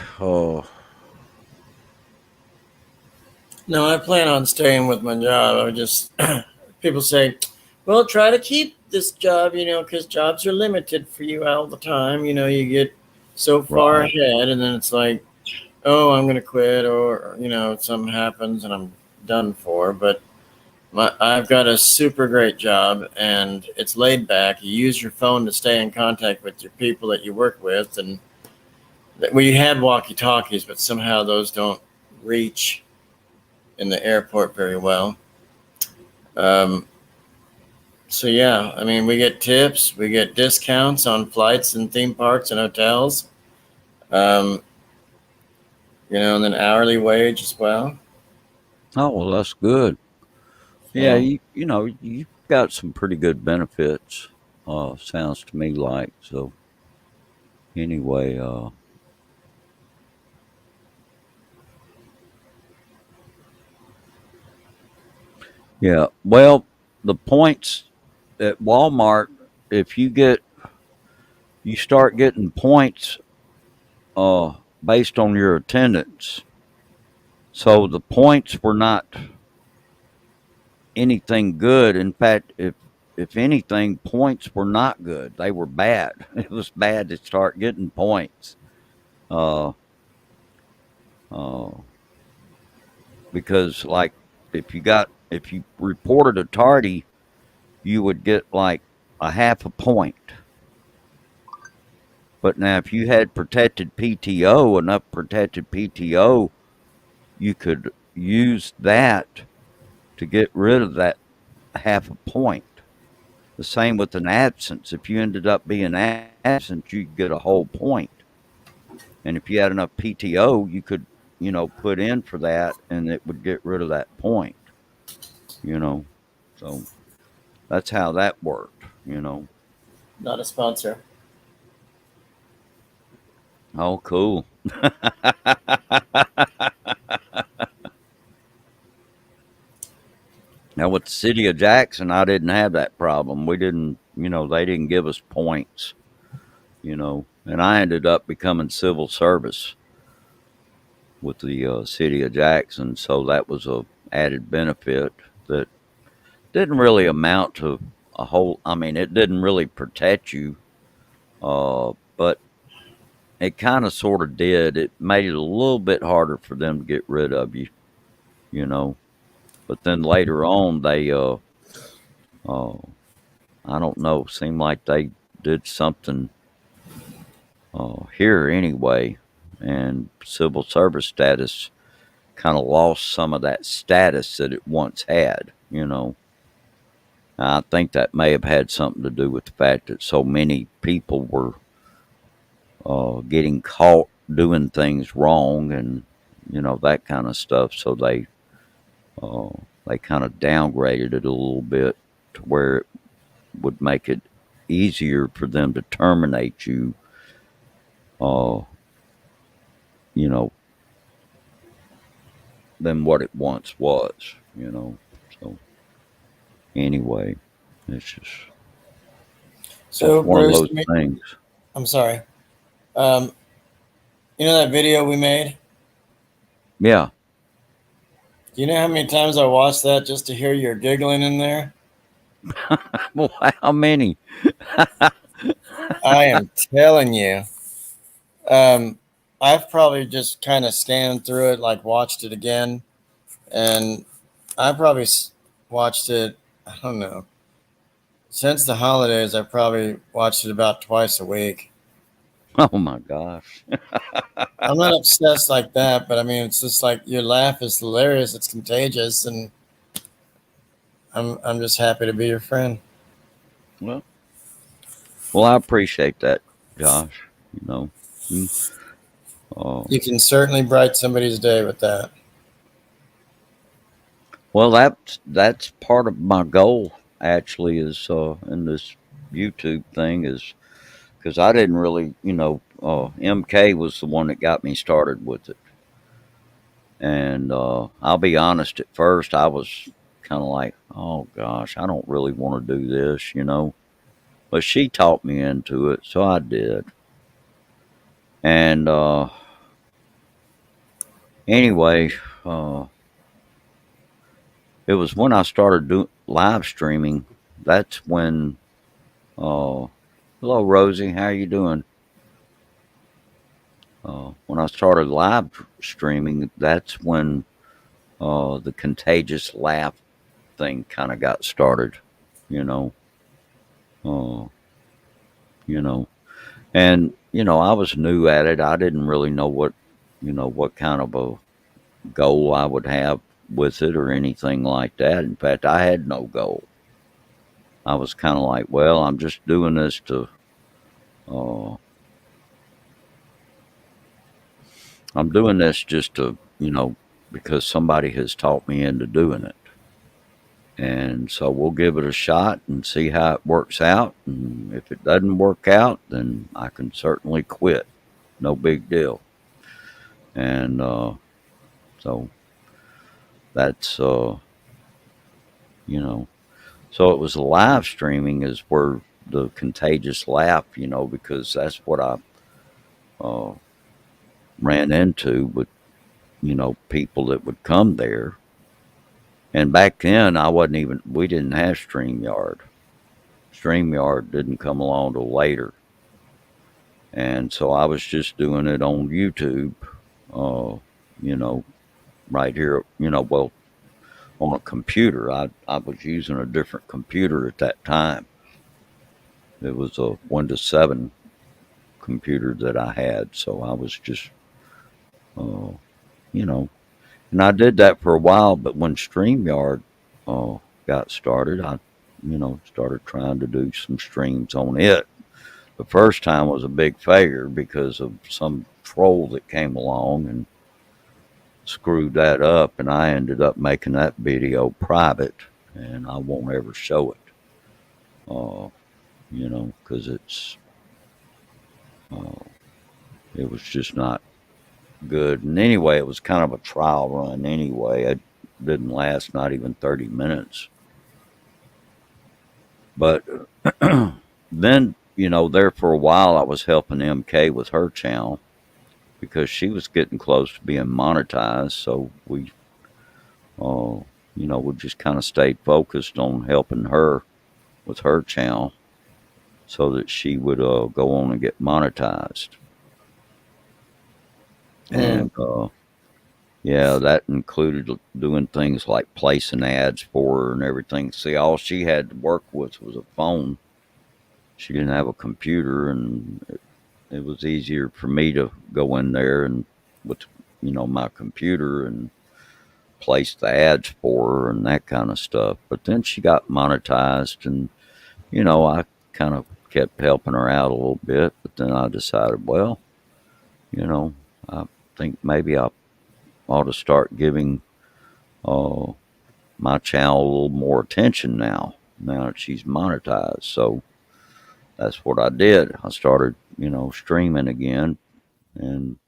No, I plan on staying with my job. I just people say, "Well, try to keep this job," because jobs are limited for you all the time. You get so far right, ahead, and then it's like, "Oh, I'm going to quit," or something happens and I'm done for. But I've got a super great job, and it's laid back. You use your phone to stay in contact with your people that you work with, and we had walkie talkies, but somehow those don't reach in the airport very well. Um, so yeah, I mean, we get tips, we get discounts on flights and theme parks and hotels, um, and then hourly wage as well. oh well, that's good. Yeah, So you've got some pretty good benefits. Sounds to me like so. Anyway, yeah. Well, the points at Walmart, if you start getting points uh, based on your attendance. So the points were not anything good. In fact, if anything, points were not good. They were bad. It was bad to start getting points. Uh, uh, because like if you reported a tardy, you would get like a half a point. But now if you had protected PTO, enough protected PTO, you could use that to get rid of that half a point. The same with an absence. If you ended up being absent, you'd get a whole point. And if you had enough PTO, you could, put in for that and it would get rid of that point, you know. So that's how that worked. not a sponsor. Oh, cool. Now with the city of Jackson, I didn't have that problem. We didn't, they didn't give us points, and I ended up becoming civil service with the city of Jackson. So that was a added benefit that didn't really amount to a whole. I mean, it didn't really protect you, but it kind of sort of did. It made it a little bit harder for them to get rid of you, you know. But then later on, they, I don't know, seemed like they did something here anyway, and civil service status kind of lost some of that status that it once had. I think that may have had something to do with the fact that so many people were getting caught doing things wrong and that kind of stuff. So they kind of downgraded it a little bit to where it would make it easier for them to terminate you. You know, than what it once was. So anyway, it's just So one of Bruce, those things. I'm sorry. Um, that video we made? Yeah. Do you know how many times I watched that just to hear your giggling in there? Well, how many? I am telling you. Um, I've probably just kind of scanned through it, like watched it again, and I probably watched it. I don't know. Since the holidays, I probably watched it about twice a week. Oh my gosh. I'm not obsessed like that, but I mean, it's just like your laugh is hilarious. It's contagious, and I'm just happy to be your friend. Well, well, I appreciate that, Josh. You know, you, uh, You can certainly brighten somebody's day with that. well, that's part of my goal. Actually, is in this YouTube thing is because I didn't really, MK was the one that got me started with it. And I'll be honest, at first I was kind of like, oh gosh, I don't really want to do this, But she taught me into it, so I did. And anyway, uh, it was when I started doing live streaming. That's when, hello Rosie, how you doing? When I started live streaming, that's when the contagious laugh thing kind of got started, you know. Uh, you know, and I was new at it. I didn't really know what kind of a goal I would have with it or anything like that. In fact, I had no goal. I was kind of like, well, I'm just doing this to, uh, I'm doing this just to, because somebody has taught me into doing it. And so we'll give it a shot and see how it works out. And if it doesn't work out, then I can certainly quit. No big deal. And so that's, so it was live streaming is where the contagious laugh, because that's what I uh, ran into with, people that would come there. And back then, we didn't have StreamYard. StreamYard didn't come along till later. And so I was just doing it on YouTube, you know, right here, well, on a computer. I was using a different computer at that time. It was a Windows 7 computer that I had. So I was just, uh, you know, and I did that for a while. But when StreamYard got started, I, started trying to do some streams on it. The first time was a big failure because of some troll that came along and screwed that up, and I ended up making that video private, and I won't ever show it. Because uh, it was just not good. And anyway, it was kind of a trial run anyway. It didn't last not even 30 minutes. But then, there for a while, I was helping MK with her channel because she was getting close to being monetized. So we just kind of stayed focused on helping her with her channel so that she would go on and get monetized. And yeah, that included doing things like placing ads for her and everything. See, all she had to work with was a phone. She didn't have a computer, and it was easier for me to go in there and with my computer and place the ads for her and that kind of stuff. But then she got monetized, and I kind of kept helping her out a little bit. But then I decided, well, I think maybe I ought to start giving my channel a little more attention now that she's monetized. So that's what I did. I started, streaming again. And,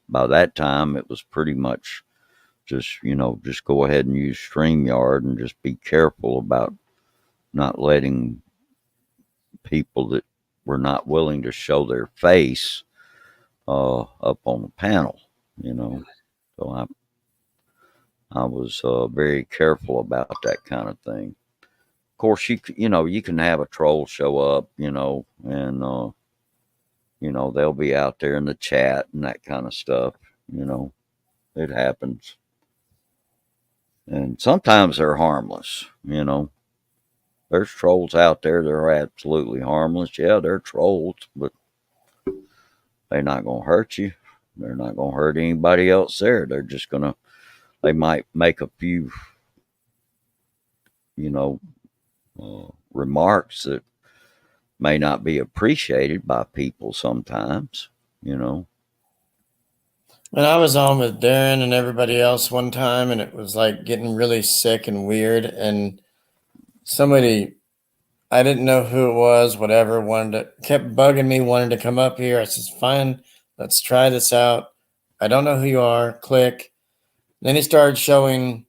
by that time it was pretty much just go ahead and use StreamYard and just be careful about not letting people that were not willing to show their face up on the panel, So I was very careful about that kind of thing. Of course, you can have a troll show up, and they'll be out there in the chat and that kind of stuff. It happens, and sometimes they're harmless. There's trolls out there that are absolutely harmless. Yeah, they're trolls, but they're not gonna hurt you. They're not gonna hurt anybody else there. They might make a few, you know, remarks that may not be appreciated by people sometimes, And I was on with Darren and everybody else one time, and it was like getting really sick and weird. And somebody, I didn't know who it was, whatever, kept bugging me, wanted to come up here. I says, fine, let's try this out. I don't know who you are. Click. Then he started showing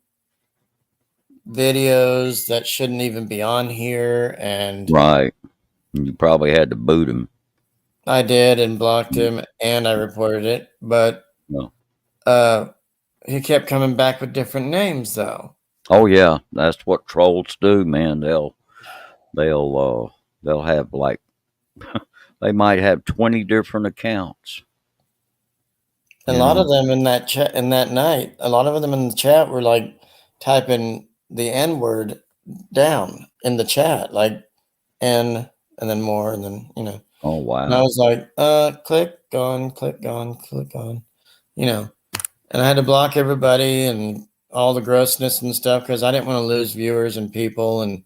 videos that shouldn't even be on here. And right? You probably had to boot him. I did, and blocked him, and I reported it. But No. he kept coming back with different names, though. Oh yeah, that's what trolls do, man. They'll have like they might have 20 different accounts. A lot of them in that chat, in that night, a lot of them in the chat were like typing the N word down in the chat, like and then more, and then Oh wow. And I was like, click on, click on, click on, and I had to block everybody and all the grossness and stuff because I didn't want to lose viewers and people, and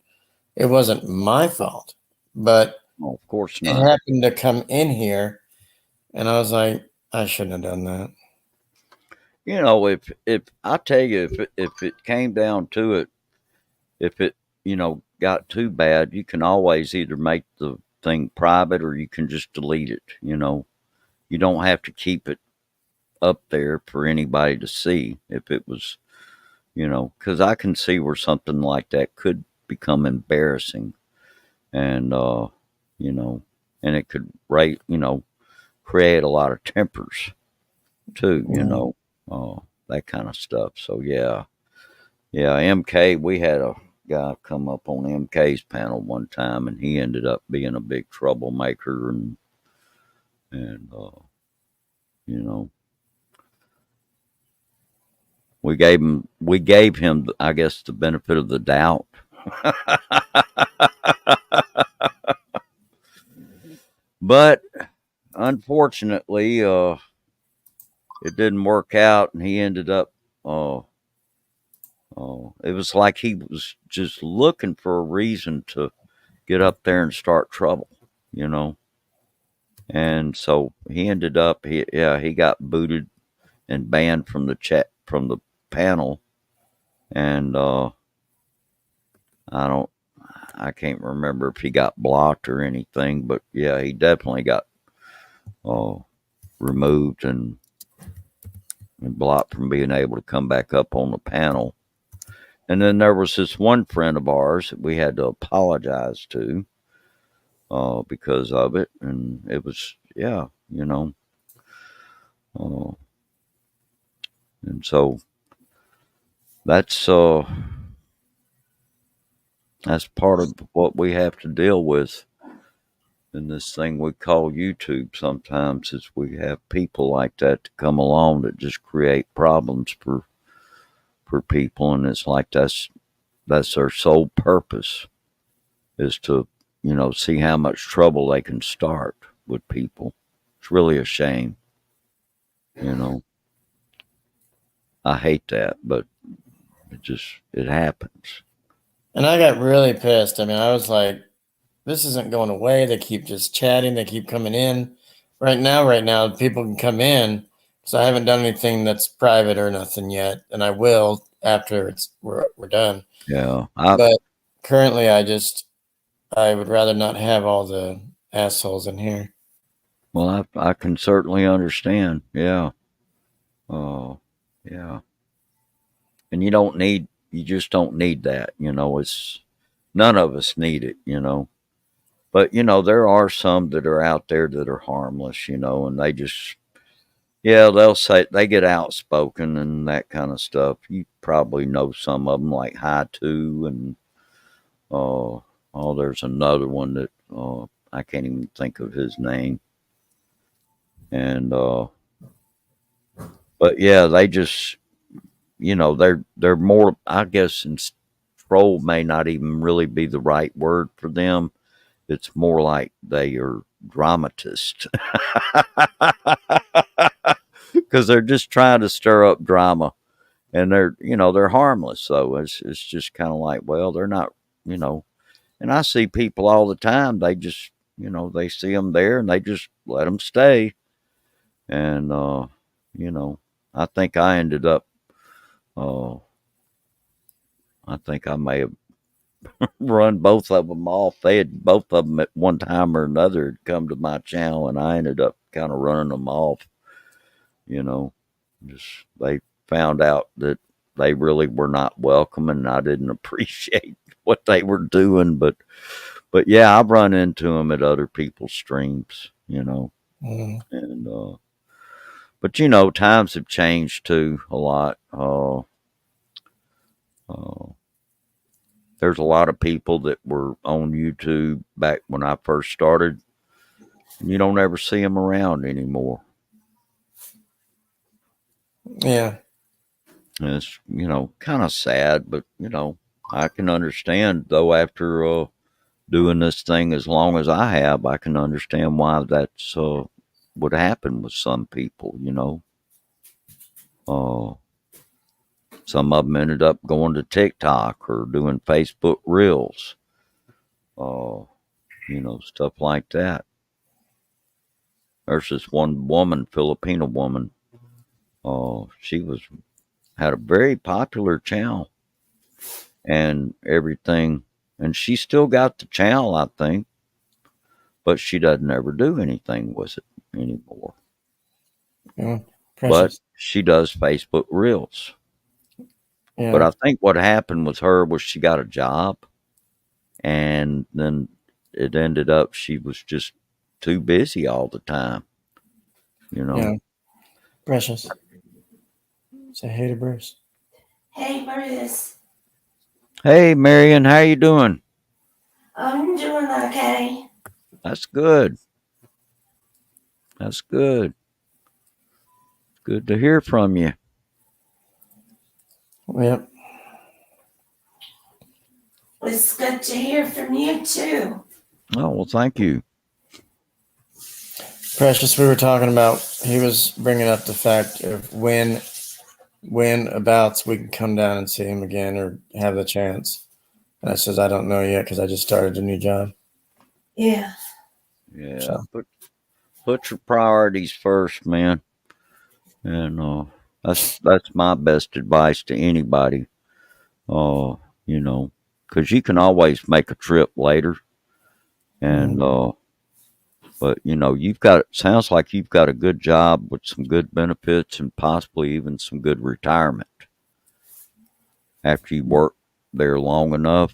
it wasn't my fault, but Oh, of course it not. happened to come in here, and I was like, I shouldn't have done that. If I tell you, if it came down to it, if it got too bad, you can always either make the thing private or you can just delete it. You don't have to keep it up there for anybody to see. If it was, because I can see where something like that could become embarrassing, and and it could create a lot of tempers too. That kind of stuff. So yeah, MK. We had a guy come up on MK's panel one time, and he ended up being a big troublemaker, and we gave him, I guess, the benefit of the doubt. But unfortunately, it didn't work out, and he ended up. It was like he was just looking for a reason to get up there and start trouble, And so he ended up. He got booted and banned from the chat, from the panel, and I can't remember if he got blocked or anything, but yeah, he definitely got removed and blocked from being able to come back up on the panel. And then there was this one friend of ours that we had to apologize to because of it, and it was and so that's part of what we have to deal with in this thing we call YouTube. Sometimes is we have people like that to come along that just create problems for people, and it's like that's their sole purpose, is to see how much trouble they can start with people. It's really a shame. I hate that, but it happens. And I got really pissed. I mean, I was like, this isn't going away. They keep just chatting. They keep coming in. Right now, people can come in because I haven't done anything that's private or nothing yet. And I will after we're done. Yeah. But currently, I would rather not have all the assholes in here. Well, I can certainly understand. Yeah. Yeah. And you just don't need that. It's none of us need it, but there are some that are out there that are harmless, and they just Yeah, they'll say they get outspoken and that kind of stuff. You probably know some of them, like High Two, and there's another one that I can't even think of his name. And but yeah, they just they're more. I guess troll may not even really be the right word for them. It's more like they are dramatists because they're just trying to stir up drama, and they're harmless. So it's just kind of like, well, they're not, you know. And I see people all the time. They just they see them there and they just let them stay. And I think I ended up. I think I may have run both of them off. They had both of them at one time or another come to my channel, and I ended up kind of running them off. Just they found out that they really were not welcome, and I didn't appreciate what they were doing. But yeah, I've run into them at other people's streams, Mm. and but times have changed too a lot. There's a lot of people that were on YouTube back when I first started. You don't ever see them around anymore. Yeah. And it's, kind of sad, but, I can understand, though, after doing this thing as long as I have, I can understand why that's would happen with some people, Some of them ended up going to TikTok or doing Facebook Reels, stuff like that. There's this one woman, Filipino woman. She had a very popular channel and everything, and she still got the channel, I think, but she doesn't ever do anything with it anymore. Yeah. But she does Facebook Reels. Yeah. But I think what happened with her was she got a job, and then it ended up she was just too busy all the time. Yeah. Precious. Say hey to Bruce. Hey, Bruce. Hey, Marion, how you doing? I'm doing okay. That's good. That's good. Good to hear from you. Yep. It's good to hear from you, too. Oh, well, thank you. Precious, we were talking about, he was bringing up the fact of when abouts we can come down and see him again or have the chance. And I says, I don't know yet because I just started a new job. Yeah. Yeah. So. Put your priorities first, man. And that's my best advice to anybody. Because you can always make a trip later. And but sounds like you've got a good job with some good benefits and possibly even some good retirement. After you work there long enough,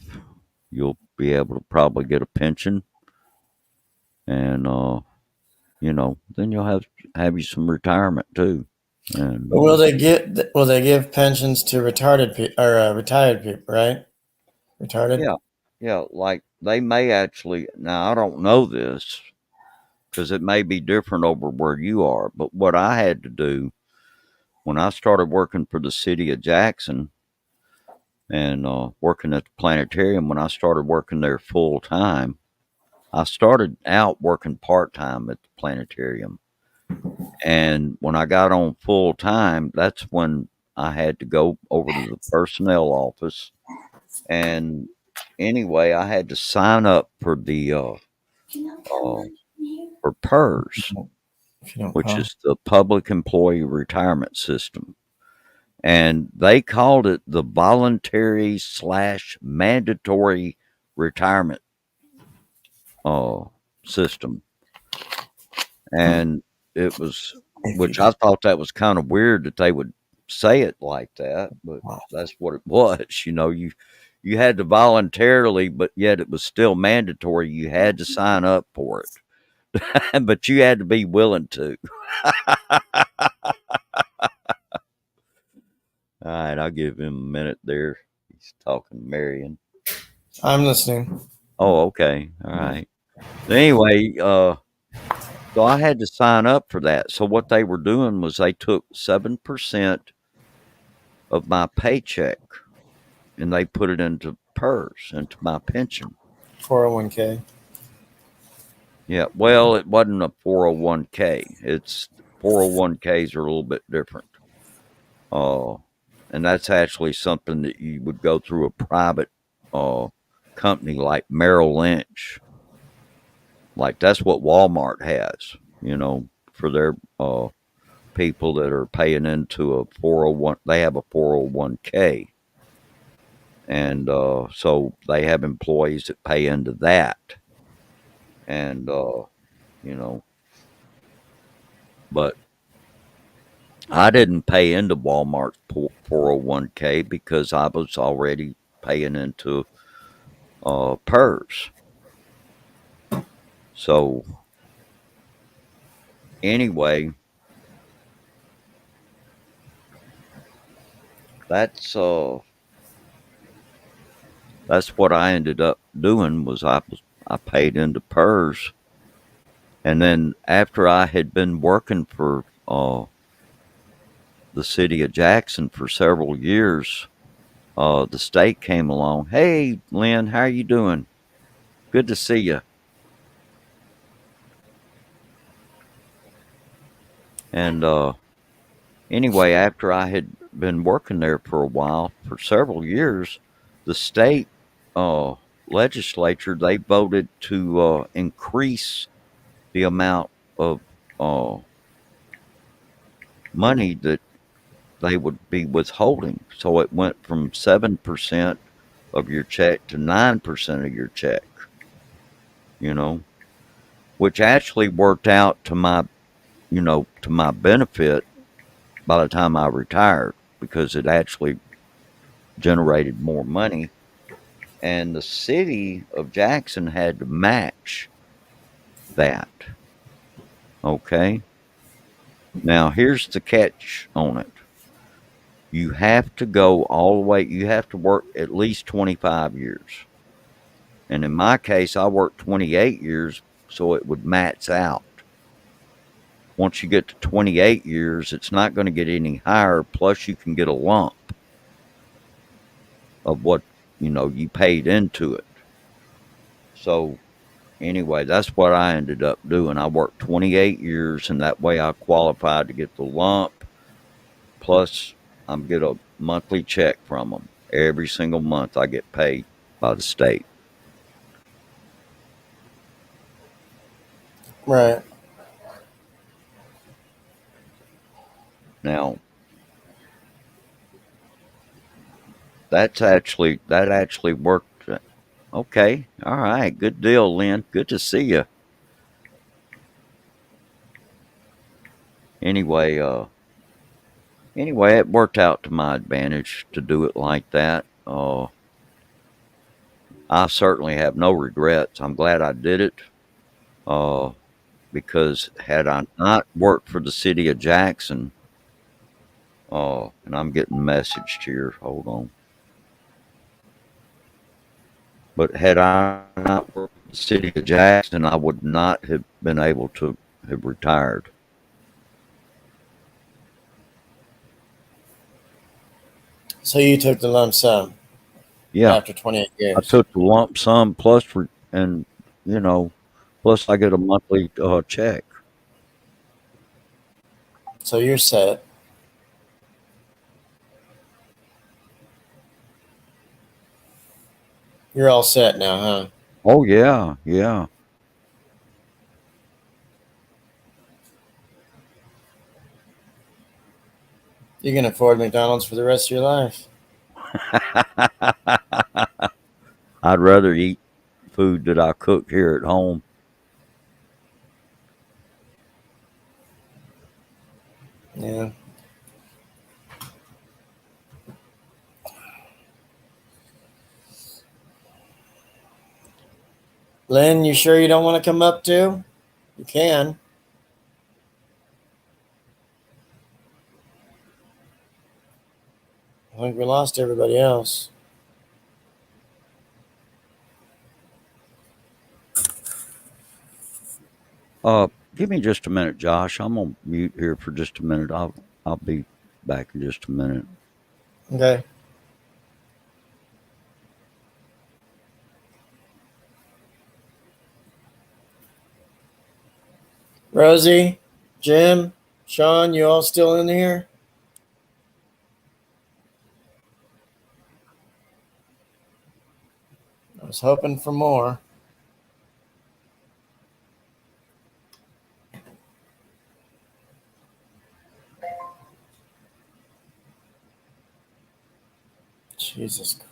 you'll be able to probably get a pension, and then you'll have you some retirement too. And will they give pensions to retarded people or retired people, right? Retarded? Yeah, like they may actually. Now I don't know this because it may be different over where you are, but what I had to do when I started working for the city of Jackson and working at the planetarium, when I started working there full time, I started out working part time at the planetarium. And when I got on full time, that's when I had to go over to the personnel office. And anyway, I had to sign up for the for PERS, which is the Public Employee Retirement System. And they called it the voluntary / mandatory retirement system. And it was, which I thought that was kind of weird that they would say it like that, but that's what it was. You had to voluntarily, but yet it was still mandatory. You had to sign up for it, but you had to be willing to. All right, I'll give him a minute there. He's talking to Marion. I'm listening. Oh, okay. All right. Anyway, so I had to sign up for that. So what they were doing was they took 7% of my paycheck and they put it into PERS, into my pension. 401k. Yeah, well, it wasn't a 401k. It's 401ks are a little bit different. And that's actually something that you would go through a private company like Merrill Lynch. Like that's what Walmart has, for their people that are paying into a 401. They have a 401k. And so they have employees that pay into that. And, but I didn't pay into Walmart's 401k because I was already paying into PERS. So anyway, that's what I ended up doing was I paid into PERS, and then after I had been working for the city of Jackson for several years, the state came along. Hey, Lynn, how are you doing? Good to see you. And anyway, after I had been working there for a while, for several years, the state legislature, they voted to increase the amount of money that they would be withholding. So it went from 7% of your check to 9% of your check, which actually worked out to my benefit by the time I retired because it actually generated more money. And the city of Jackson had to match that. Okay. Now, here's the catch on it. You have to go all the way, you have to work at least 25 years. And in my case, I worked 28 years, so it would max out. Once you get to 28 years, it's not going to get any higher, plus you can get a lump of what, you paid into it. So anyway, that's what I ended up doing. I worked 28 years, and that way I qualified to get the lump, plus I get a monthly check from them. Every single month I get paid by the state. Right. Now, that actually worked. Okay. All right. Good deal, Lynn. Good to see you. Anyway, it worked out to my advantage to do it like that. I certainly have no regrets. I'm glad I did it. Because had I not worked for the city of Jackson, and I'm getting messaged here. Hold on. But had I not worked for the city of Jackson, I would not have been able to have retired. So you took the lump sum Yeah, after 28 years. I took the lump sum plus, plus I get a monthly check. So you're set. You're all set now, huh? Oh yeah, yeah. You can afford McDonald's for the rest of your life. I'd rather eat food that I cook here at home. Yeah. Lynn, you sure you don't want to come up too? You can. think we lost everybody else. Give me just a minute, Josh. I'm gonna mute here for just a minute. I'll be back in just a minute. Okay. Rosie, Jim, Sean, you all still in here? I was hoping for more. Jesus Christ.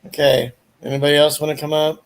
Okay. Anybody else want to come up?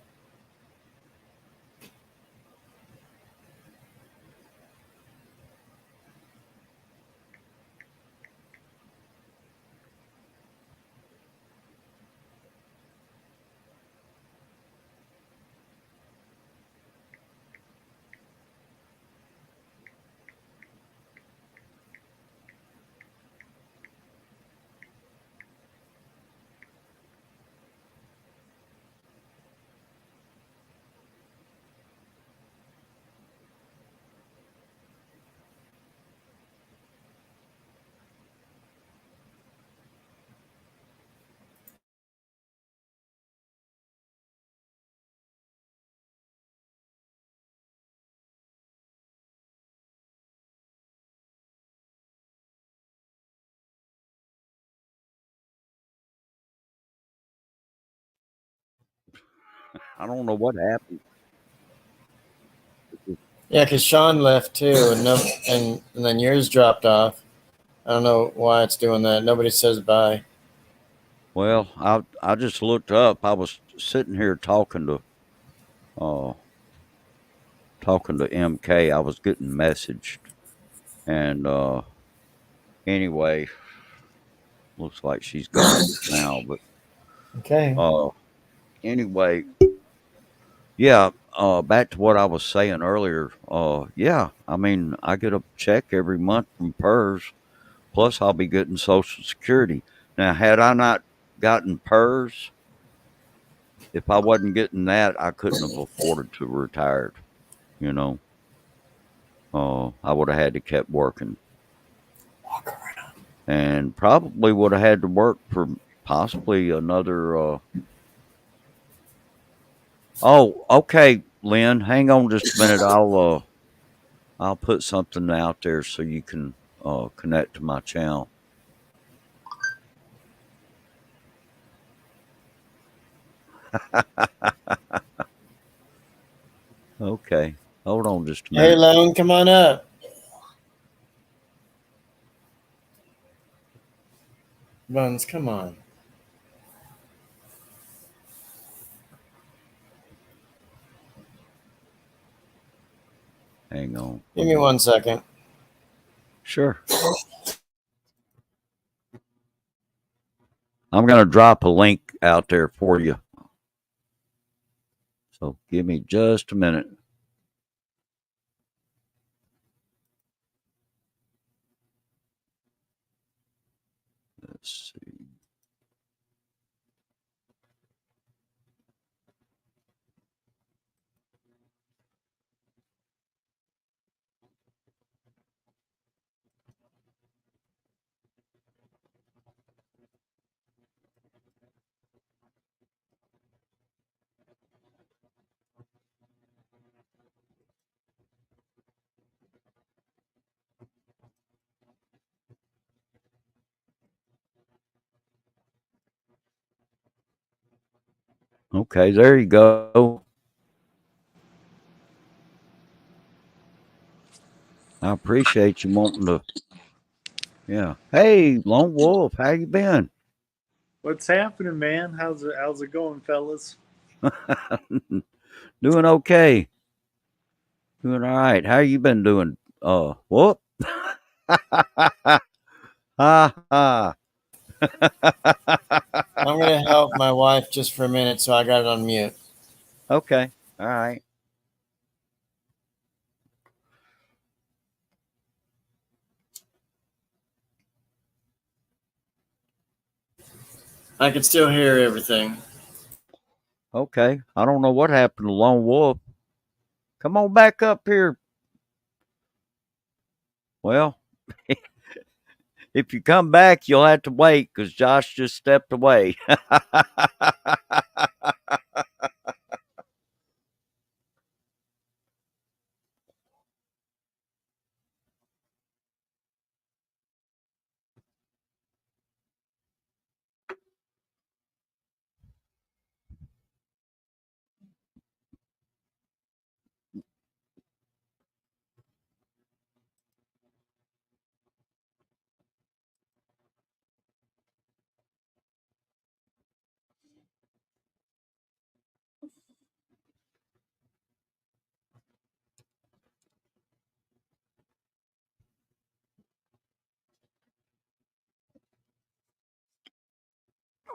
I don't know what happened. Yeah, because Sean left too, and no, and then yours dropped off. I don't know why it's doing that. Nobody says bye. Well, I just looked up. I was sitting here uh talking to MK. I was getting messaged, and anyway, looks like she's gone now. But Okay. anyway, yeah. Back to what I was saying earlier. Yeah. I mean, I get a check every month from PERS. Plus, I'll be getting Social Security. Now, had I not gotten PERS, if I wasn't getting that, I couldn't have afforded to retire. You know, I would have had to kept working, Walk around. and probably would have had to work for possibly another. Oh, okay, Lynn, hang on just a minute. I'll put something out there so you can connect to my channel. Okay, hold on just a Hey, minute. Lone, come on up. Buns, come on. Hang on. Give me 1 second. Sure. I'm going to drop a link out there for you. So give me just a minute. Let's see. Okay, there you go. I appreciate you wanting to. Yeah. Hey, Lone Wolf, how you been? What's happening, man? How's it going, fellas? Doing okay. Doing all right. How you been doing? Whoop. Ha ha. I'm going to help my wife just for a minute, so I got it on mute. Okay. All right. I can still hear everything. Okay. I don't know what happened to Lone Wolf. Come on back up here. Well, if you come back, you'll have to wait because Josh just stepped away.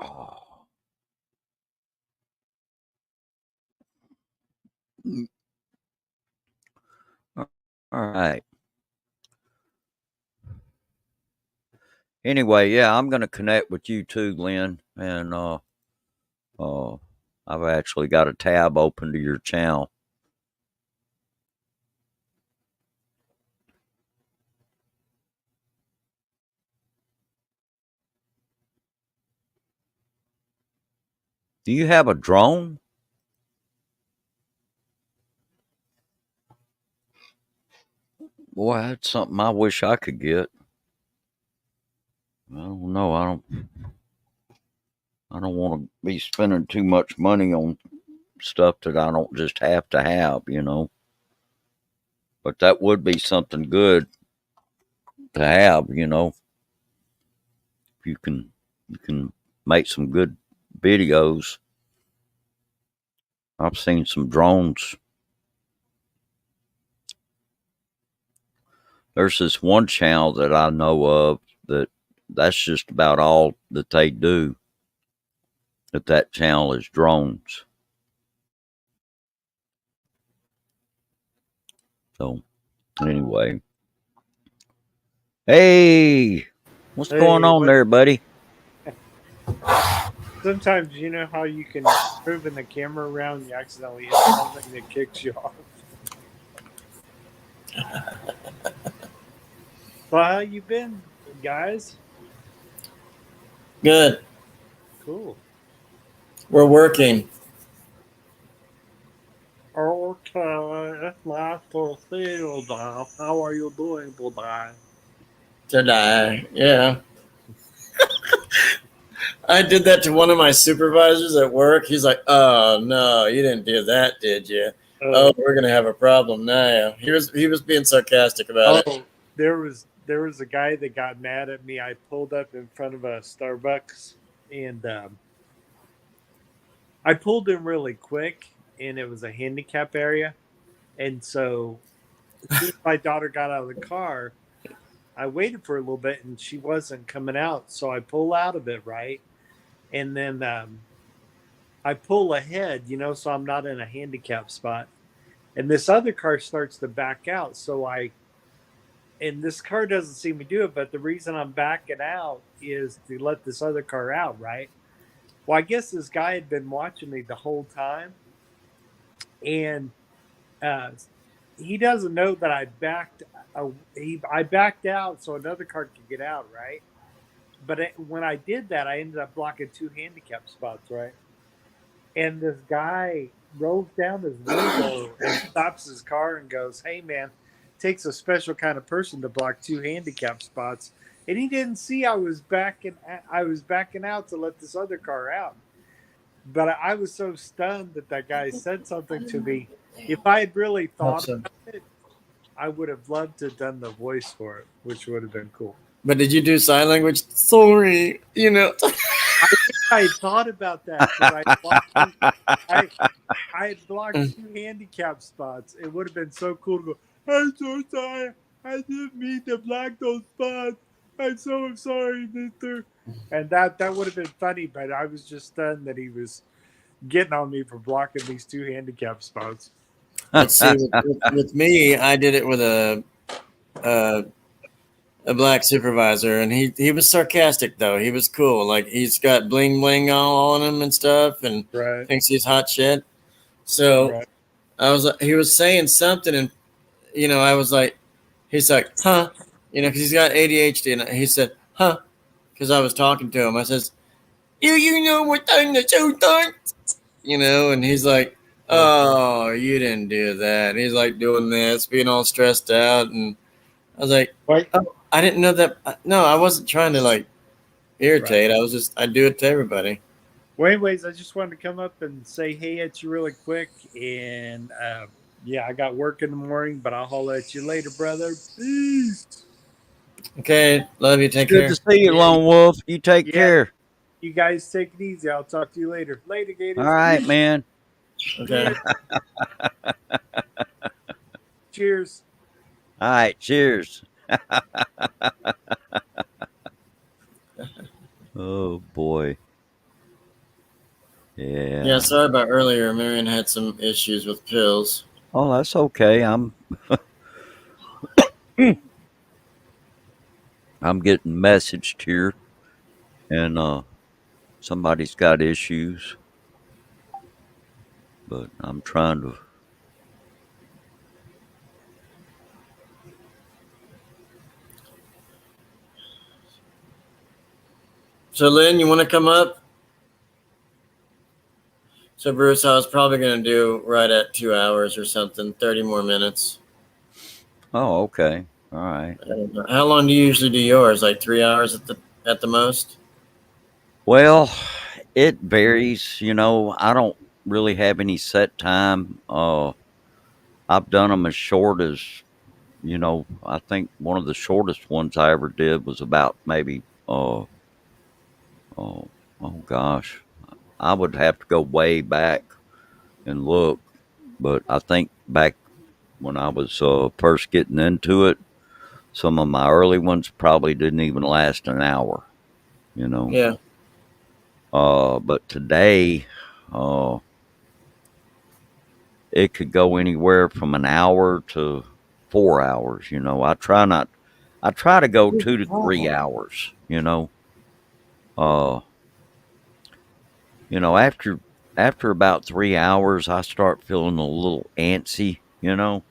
Oh. All right. Anyway, yeah, I'm gonna connect with you too, Lynn, and I've actually got a tab open to your channel. Do you have a drone? Boy, that's something I wish I could get. I don't know. I don't want to be spending too much money on stuff that I don't just have to have, you know. But that would be something good to have, you know. You can make some good videos. I've seen some drones. There's this one channel that I know of that's just about all that they do. That channel is drones. So anyway, hey, what's going Hey, on there, buddy? sometimes you know how you can moving the camera around, and you accidentally hit something that kicks you off. Well, how you been, guys? Good. Cool. We're working. Okay, it's nice to see you, Dom. How are you doing today? Today. Yeah. I did that to one of my supervisors at work. He's like, "Oh no, you didn't do that, did you? Oh, we're gonna have a problem now." He was being sarcastic about it. There was a guy that got mad at me. I pulled up in front of a Starbucks, and I pulled in really quick, and it was a handicap area. And so as soon as my daughter got out of the car, I waited for a little bit, and she wasn't coming out. So I pull out of it, right? And then I pull ahead, so I'm not in a handicap spot. And this other car starts to back out. And this car doesn't see me do it, but the reason I'm backing out is to let this other car out, right? Well, I guess this guy had been watching me the whole time, and he doesn't know that I backed. I backed out so another car could get out, right? But when I did that, I ended up blocking 2 handicap spots, right? And this guy rolls down his window and stops his car and goes, "Hey, man, it takes a special kind of person to block 2 handicap spots." And he didn't see I was backing out to let this other car out. But I was so stunned that that guy said something to me. If I had really thought so. about it, I would have loved to have done the voice for it, which would have been cool. But did you do sign language? Sorry, you know. I had thought about that. I had blocked 2 handicap spots. It would have been so cool to go, I'm so sorry. I didn't mean to block those spots. I'm so sorry, mister. And that would have been funny, but I was just stunned that he was getting on me for blocking these 2 handicap spots. Let's see. With me, I did it with a black supervisor, and he was sarcastic though. He was cool. Like he's got bling bling all on him and stuff, and Right. thinks he's hot shit. So Right. he was saying something, and you know, I was like, he's like, huh, you know, because he's got ADHD, and he said, huh, because I was talking to him. I says, you know what I'm the show done, you know, and he's like, oh, you didn't do that. And he's like doing this, being all stressed out, and I was like, Wait. oh, I didn't know that. No, I wasn't trying to like irritate. I do it to everybody. Well, anyways, I just wanted to come up and say hey at you really quick. And yeah, I got work in the morning, but I'll holler at you later, brother. Peace. Okay, love you. Take Good care. to see you, Lone Wolf. You take care. You guys take it easy. I'll talk to you later. Later, Gators. All right, man. Okay. Cheers. All right, cheers. Oh boy. Yeah. Yeah, sorry about earlier. Marion had some issues with pills. Oh, that's okay. I'm getting messaged here, and somebody's got issues, but I'm trying to. So, Lynn, you want to come up? So, Bruce, I was probably going to do right at 2 hours or something, 30 more minutes. Oh, okay. All right. I don't know. How long do you usually do yours? Like 3 hours at the most? Well, it varies. You know, I don't really have any set time. I've done them as short as, you know, I think one of the shortest ones I ever did was about maybe, oh gosh, I would have to go way back and look, but I think back when I was first getting into it, some of my early ones probably didn't even last an hour, you know. Yeah. But today, it could go anywhere from an hour to 4 hours. You know, I try to go 2 to 3 hours. You know, after about 3 hours, I start feeling a little antsy. You know,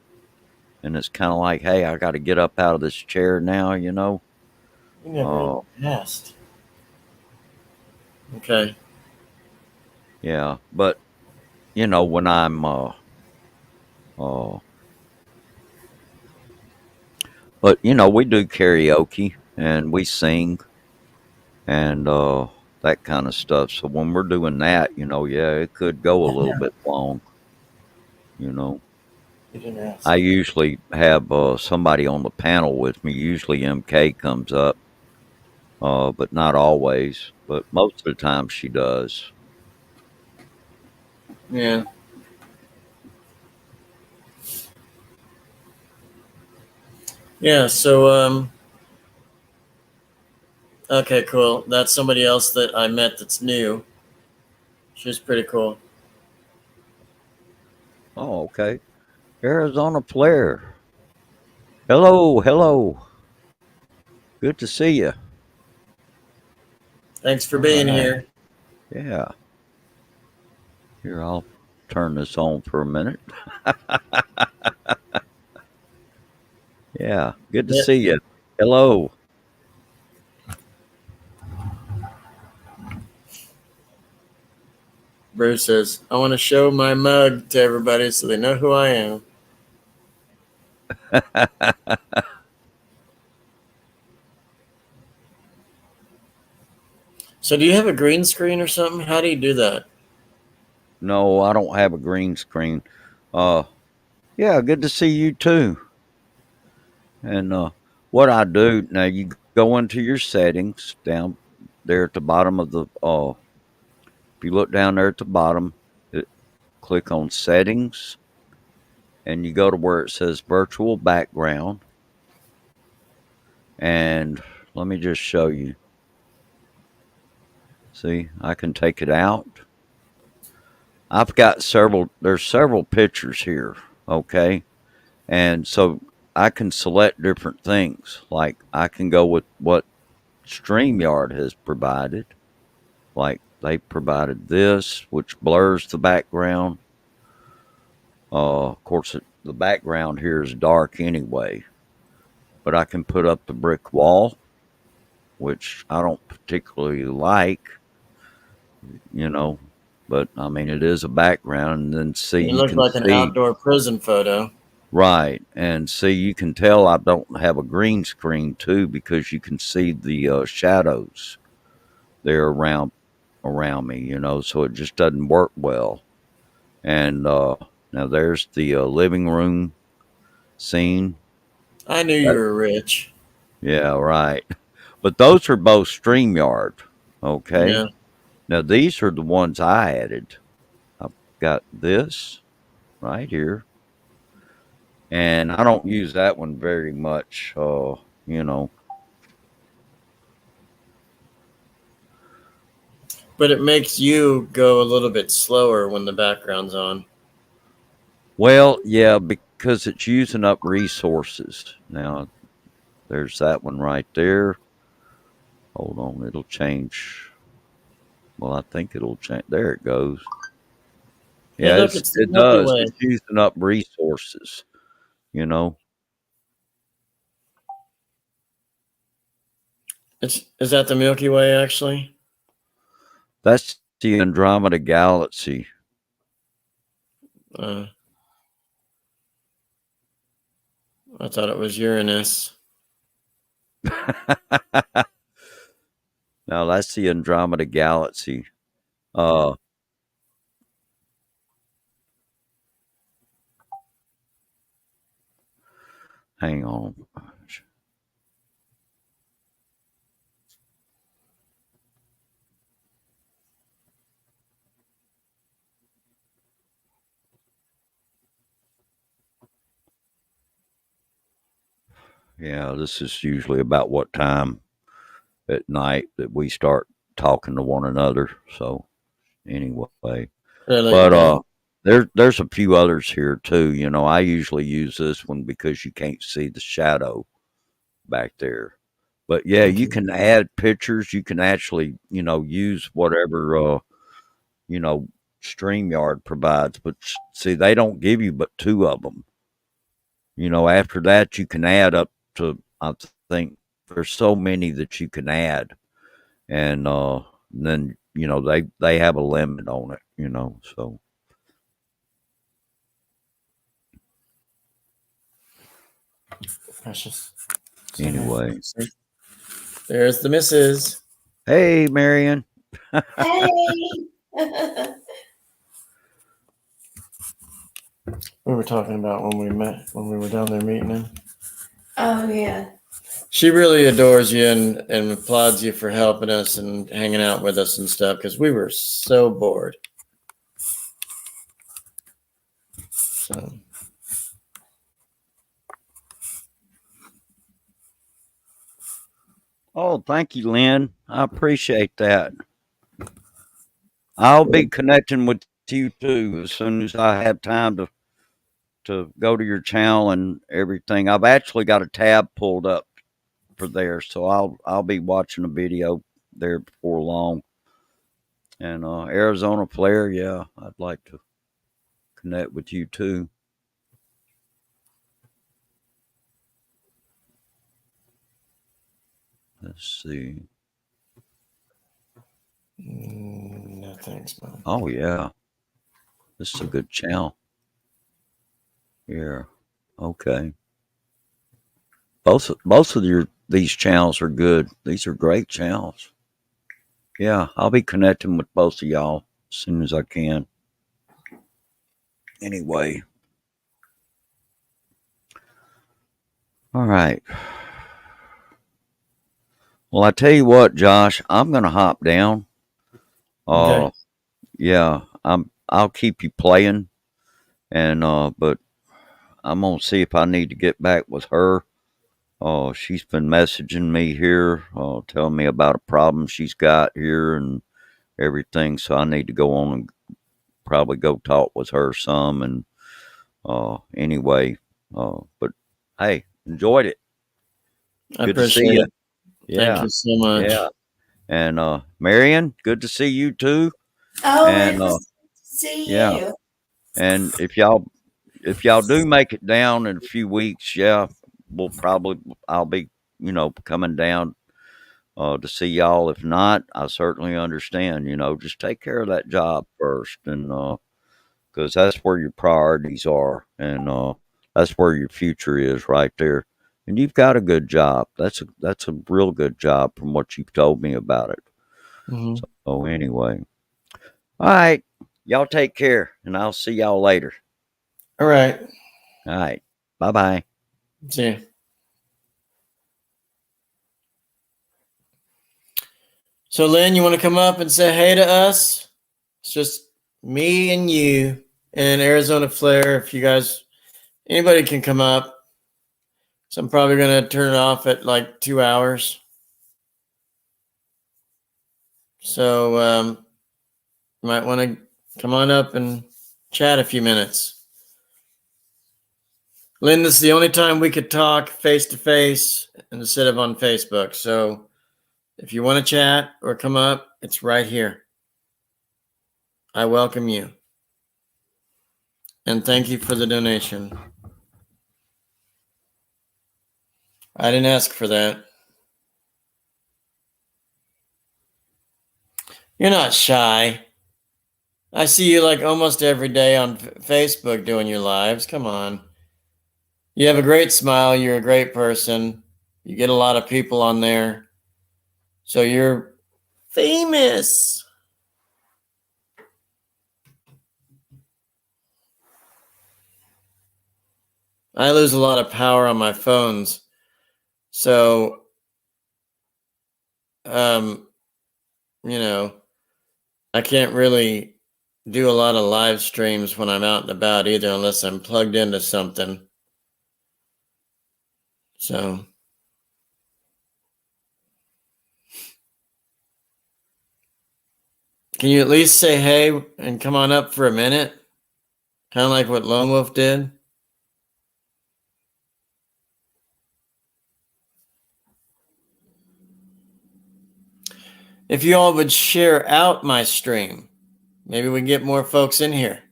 and it's kind of like, hey, I got to get up out of this chair now. You know. You never asked. Okay. Yeah, but you know, when I'm but you know, we do karaoke and we sing and that kind of stuff. So when we're doing that, you know, yeah, it could go a little bit long. You know, You didn't ask. I usually have somebody on the panel with me. Usually MK comes up, but not always. But most of the time she does. Yeah. Yeah, so okay, cool. That's somebody else that I met that's new. She's pretty cool. Oh, okay. Arizona Flair. Hello, hello. Good to see you. Thanks for being All right. here. Yeah. Here, I'll turn this on for a minute. Yeah, good to Yeah. see you. Hello. Bruce says, I want to show my mug to everybody so they know who I am. So do you have a green screen or something? How do you do that? No, I don't have a green screen. Yeah, good to see you too. And what I do now, you go into your settings down there at the bottom of the. If you look down there at the bottom, click on settings, and you go to where it says virtual background. And let me just show you. See, I can take it out. I've got there's several pictures here, okay? And so I can select different things. Like I can go with what StreamYard has provided. Like they provided this, which blurs the background. Of course, the background here is dark anyway. But I can put up the brick wall, which I don't particularly like, but I mean, it is a background. And then see, It looks like an outdoor prison photo. Right. And see, you can tell I don't have a green screen too, because you can see the shadows there around me, so it just doesn't work well. And now there's the living room scene. I knew you were rich. Yeah, right. But those are both StreamYard. Okay. Yeah. Now these are the ones I added. I've got this right here. And I don't use that one very much, But it makes you go a little bit slower when the background's on. Well, yeah, because it's using up resources. Now, there's that one right there. Hold on, it'll change. Well, I think it'll change. There it goes. Yeah, look, it the does. Milky Way. It's using up resources, Is that the Milky Way, actually? That's the Andromeda Galaxy. I thought it was Uranus. Now, that's the Andromeda Galaxy. Hang on. Yeah, this is usually about what time at night that we start talking to one another. So anyway, Really? but there's a few others here too. I usually use this one because you can't see the shadow back there. But yeah, you can add pictures. You can actually, use whatever StreamYard provides. But see, they don't give you but 2 of them. After that, you can add up to, I think there's so many that you can add, and then they have a limit on it. So Precious. anyway, There's the missus. hey, Marion. Hey. We were talking about when we met, when we were down there meeting him. Oh, yeah. She really adores you and applauds you for helping us and hanging out with us and stuff because we were so bored. So. Oh, thank you, Lynn. I appreciate that. I'll be connecting with you too as soon as I have time to go to your channel and everything. I've actually got a tab pulled up for there, so I'll be watching a video there before long. And Arizona Flare, yeah, I'd like to connect with you too. Let's see. No thanks, man. Oh yeah, this is a good channel. Yeah, okay. Both of these channels are good. These are great channels. Yeah, I'll be connecting with both of y'all as soon as I can. Anyway. All right. Well, I tell you what, Josh, I'm gonna hop down. Okay. Yeah, I'll keep you playing, and but I'm gonna see if I need to get back with her. She's been messaging me here, telling me about a problem she's got here and everything. So I need to go on and probably go talk with her some. And anyway, but hey, enjoyed it. I Good to see appreciate you. it. Yeah, Thank you so much. yeah. And Marion, good to see you too. Oh, And it was good to see yeah, you. and if y'all do make it down in a few weeks, yeah, I'll be coming down to see y'all. If not, I certainly understand. Just take care of that job first, and because that's where your priorities are, and that's where your future is, right there. And you've got a good job. That's a real good job from what you've told me about it. Mhm. So anyway, all right, y'all take care, and I'll see y'all later. All right. All right, bye bye. See you. So, Lynn, you want to come up and say hey to us? It's just me and you and Arizona Flair. If you guys, anybody can come up. So I'm probably going to turn it off at like 2 hours. So you might want to come on up and chat a few minutes. Lynn, this is the only time we could talk face to face instead of on Facebook. So if you want to chat or come up, it's right here. I welcome you. And thank you for the donation. I didn't ask for that. You're not shy. I see you like almost every day on Facebook doing your lives. Come on. You have a great smile. You're a great person. You get a lot of people on there. So you're famous. I lose a lot of power on my phones. So, I can't really do a lot of live streams when I'm out and about either, unless I'm plugged into something. So, can you at least say hey and come on up for a minute? Kind of like what Lone Wolf did. If you all would share out my stream, maybe we can get more folks in here.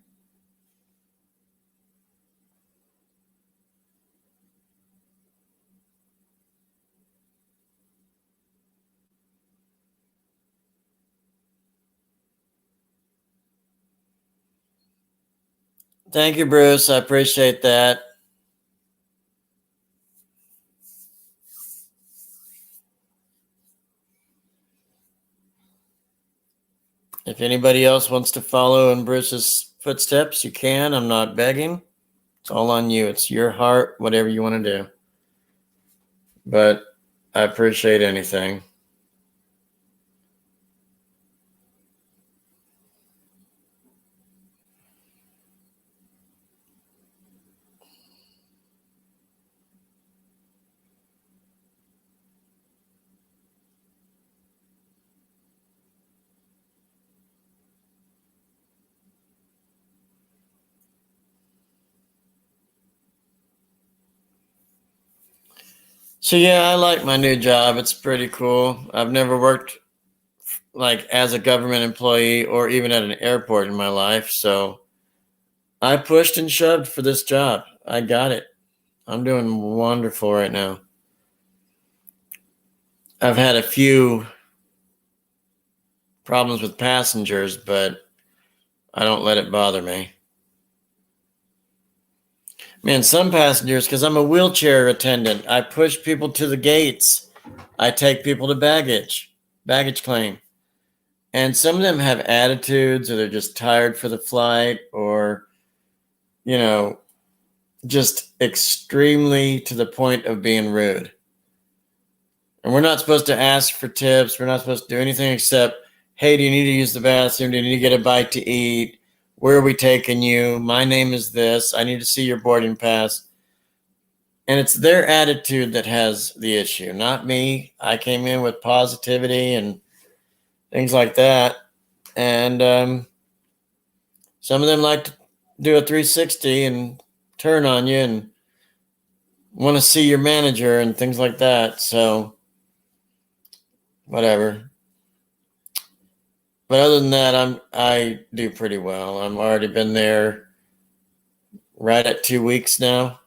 Thank you, Bruce. I appreciate that. If anybody else wants to follow in Bruce's footsteps, you can. I'm not begging. It's all on you. It's your heart, whatever you want to do. But I appreciate anything. So yeah, I like my new job. It's pretty cool. I've never worked like as a government employee or even at an airport in my life. So I pushed and shoved for this job. I got it. I'm doing wonderful right now. I've had a few problems with passengers, but I don't let it bother me. Man, some passengers, because I'm a wheelchair attendant, I push people to the gates. I take people to baggage claim. And some of them have attitudes or they're just tired for the flight or you know, just extremely to the point of being rude. And we're not supposed to ask for tips. We're not supposed to do anything except, hey, do you need to use the bathroom? Do you need to get a bite to eat? Where are we taking you? My name is this. I need to see your boarding pass. And it's their attitude that has the issue, not me. I came in with positivity and things like that. And some of them like to do a 360 and turn on you and want to see your manager and things like that. So, whatever. But other than that, I do pretty well. I've already been there right at 2 weeks now.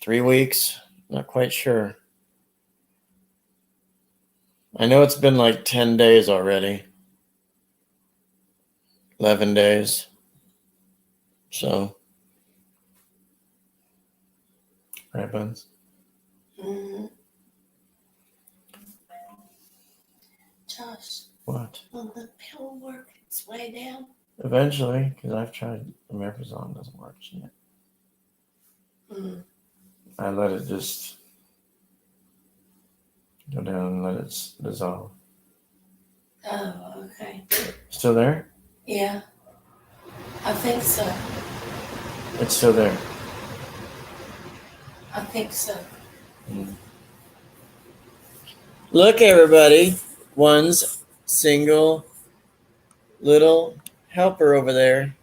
3 weeks. Not quite sure. I know it's been like 10 days already. 11 days. So. Right, Buns? Mhm. Josh, What? will the pill work its way down? Eventually, because I've tried omeprazole, doesn't work yet. Mm. I let it just go down and let it dissolve. Oh, okay. Still there? Yeah, I think so. It's still there. I think so. Look, everybody. One's single little helper over there.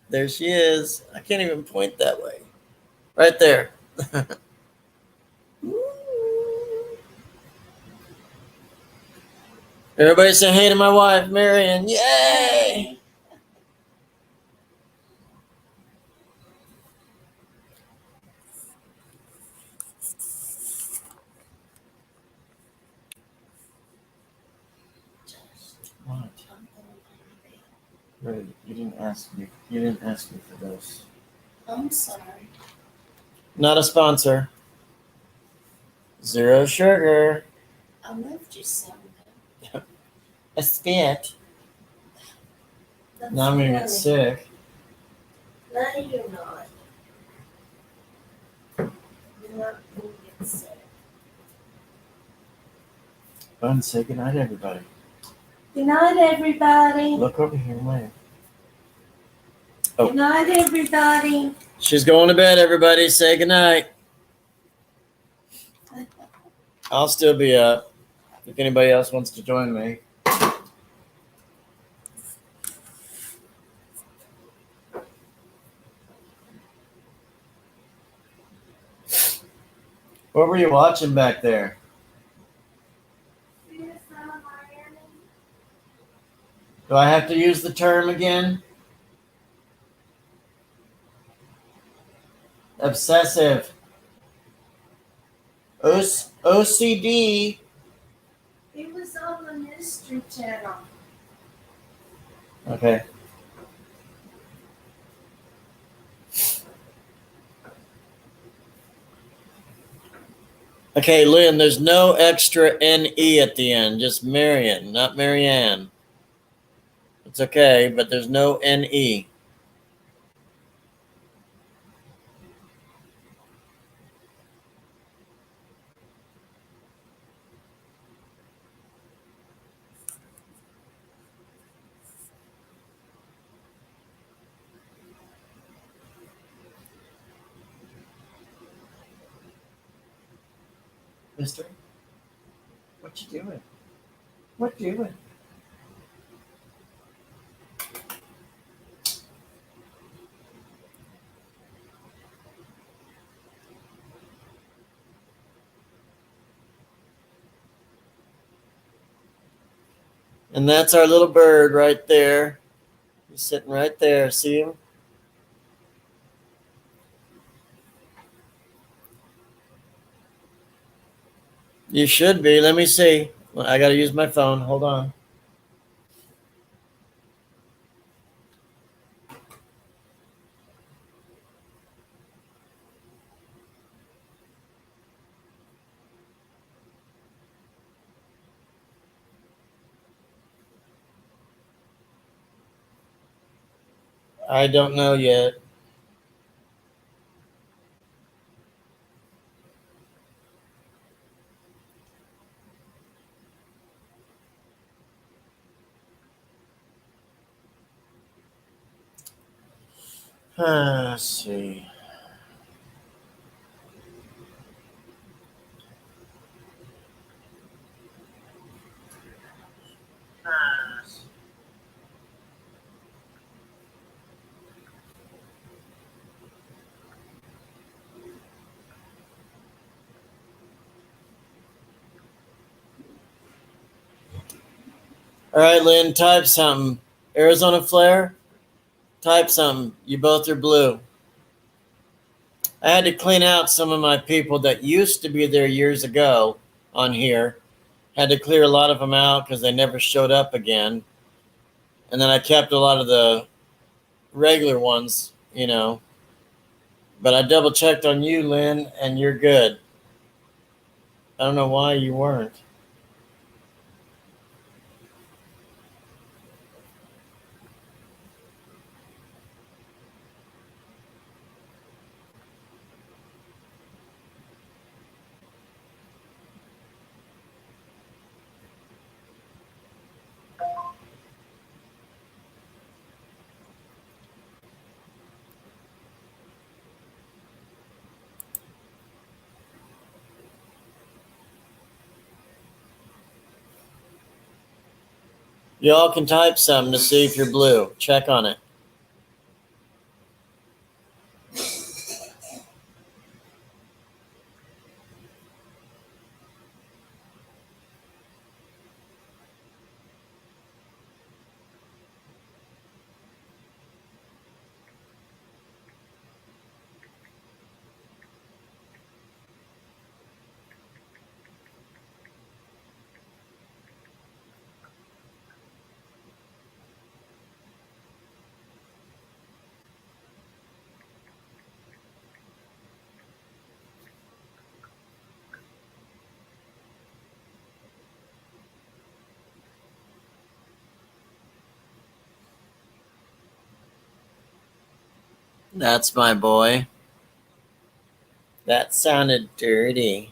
There she is. I can't even point that way. Right there. Everybody say hey to my wife, Marion. Yay! What? I'm going to bed. Really, you didn't ask me. You didn't ask me for this. I'm sorry. Not a sponsor. Zero sugar. I loved you some. A spit. That's Now I'm gonna get funny. sick. No, you're not. You're not going to get sick. Bun, say goodnight, everybody. Good night, everybody. Look over here and wave. Oh. Good night, everybody. She's going to bed, everybody. Say goodnight. I'll still be up if anybody else wants to join me. What were you watching back there? Do I have to use the term again? Obsessive. OCD. It was on the Mystery Channel. Okay. Okay, Lynn, there's no extra NE at the end, just Marion, not Marianne. It's okay, but there's no NE. Mister, what you doing? What doing? And that's our little bird right there. He's sitting right there. See him? You should be. Let me see. I got to use my phone. Hold on. I don't know yet. Let's see. All right, Lynn, type something. Arizona Flare, type something. You both are blue. I had to clean out some of my people that used to be there years ago on here. Had to clear a lot of them out because they never showed up again. And then I kept a lot of the regular ones, you know. But I double checked on you, Lynn, and you're good. I don't know why you weren't. Y'all can type something to see if you're blue. Check on it. That's my boy. That sounded dirty.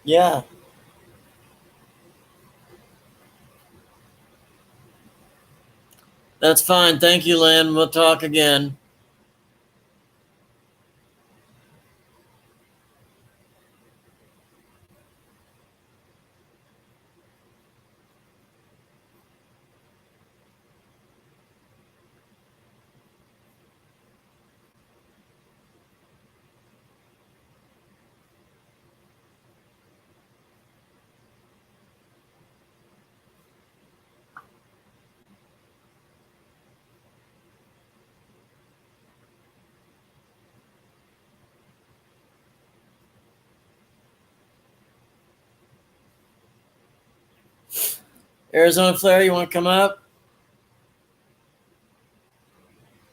Yeah. That's fine. Thank you, Lynn. We'll talk again. Arizona Flare, you want to come up?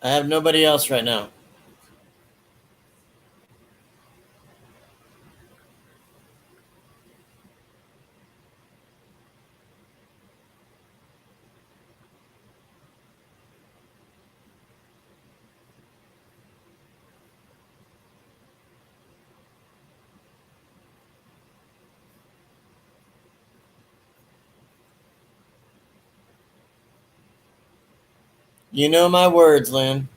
I have nobody else right now. You know my words, Lynn.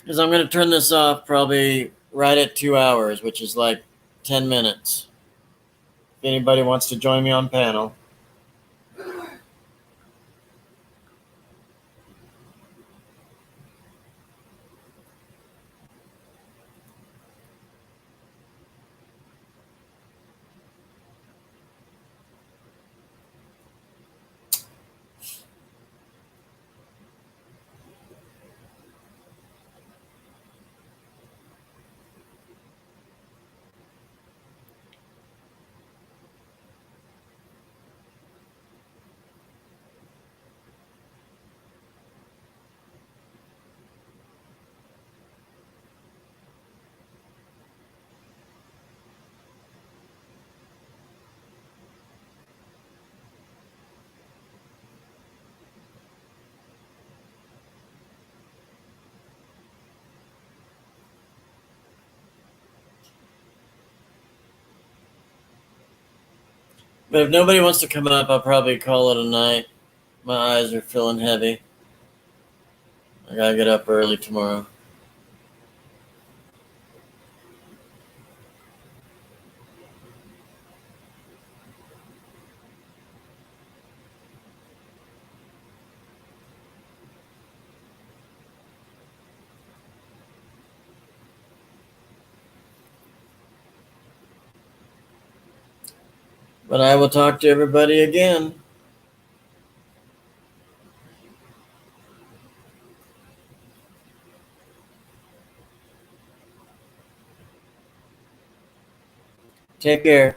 Because I'm going to turn this off probably right at 2 hours, which is like 10 minutes. If anybody wants to join me on panel. But if nobody wants to come up, I'll probably call it a night. My eyes are feeling heavy. I gotta get up early tomorrow. But I will talk to everybody again. Take care.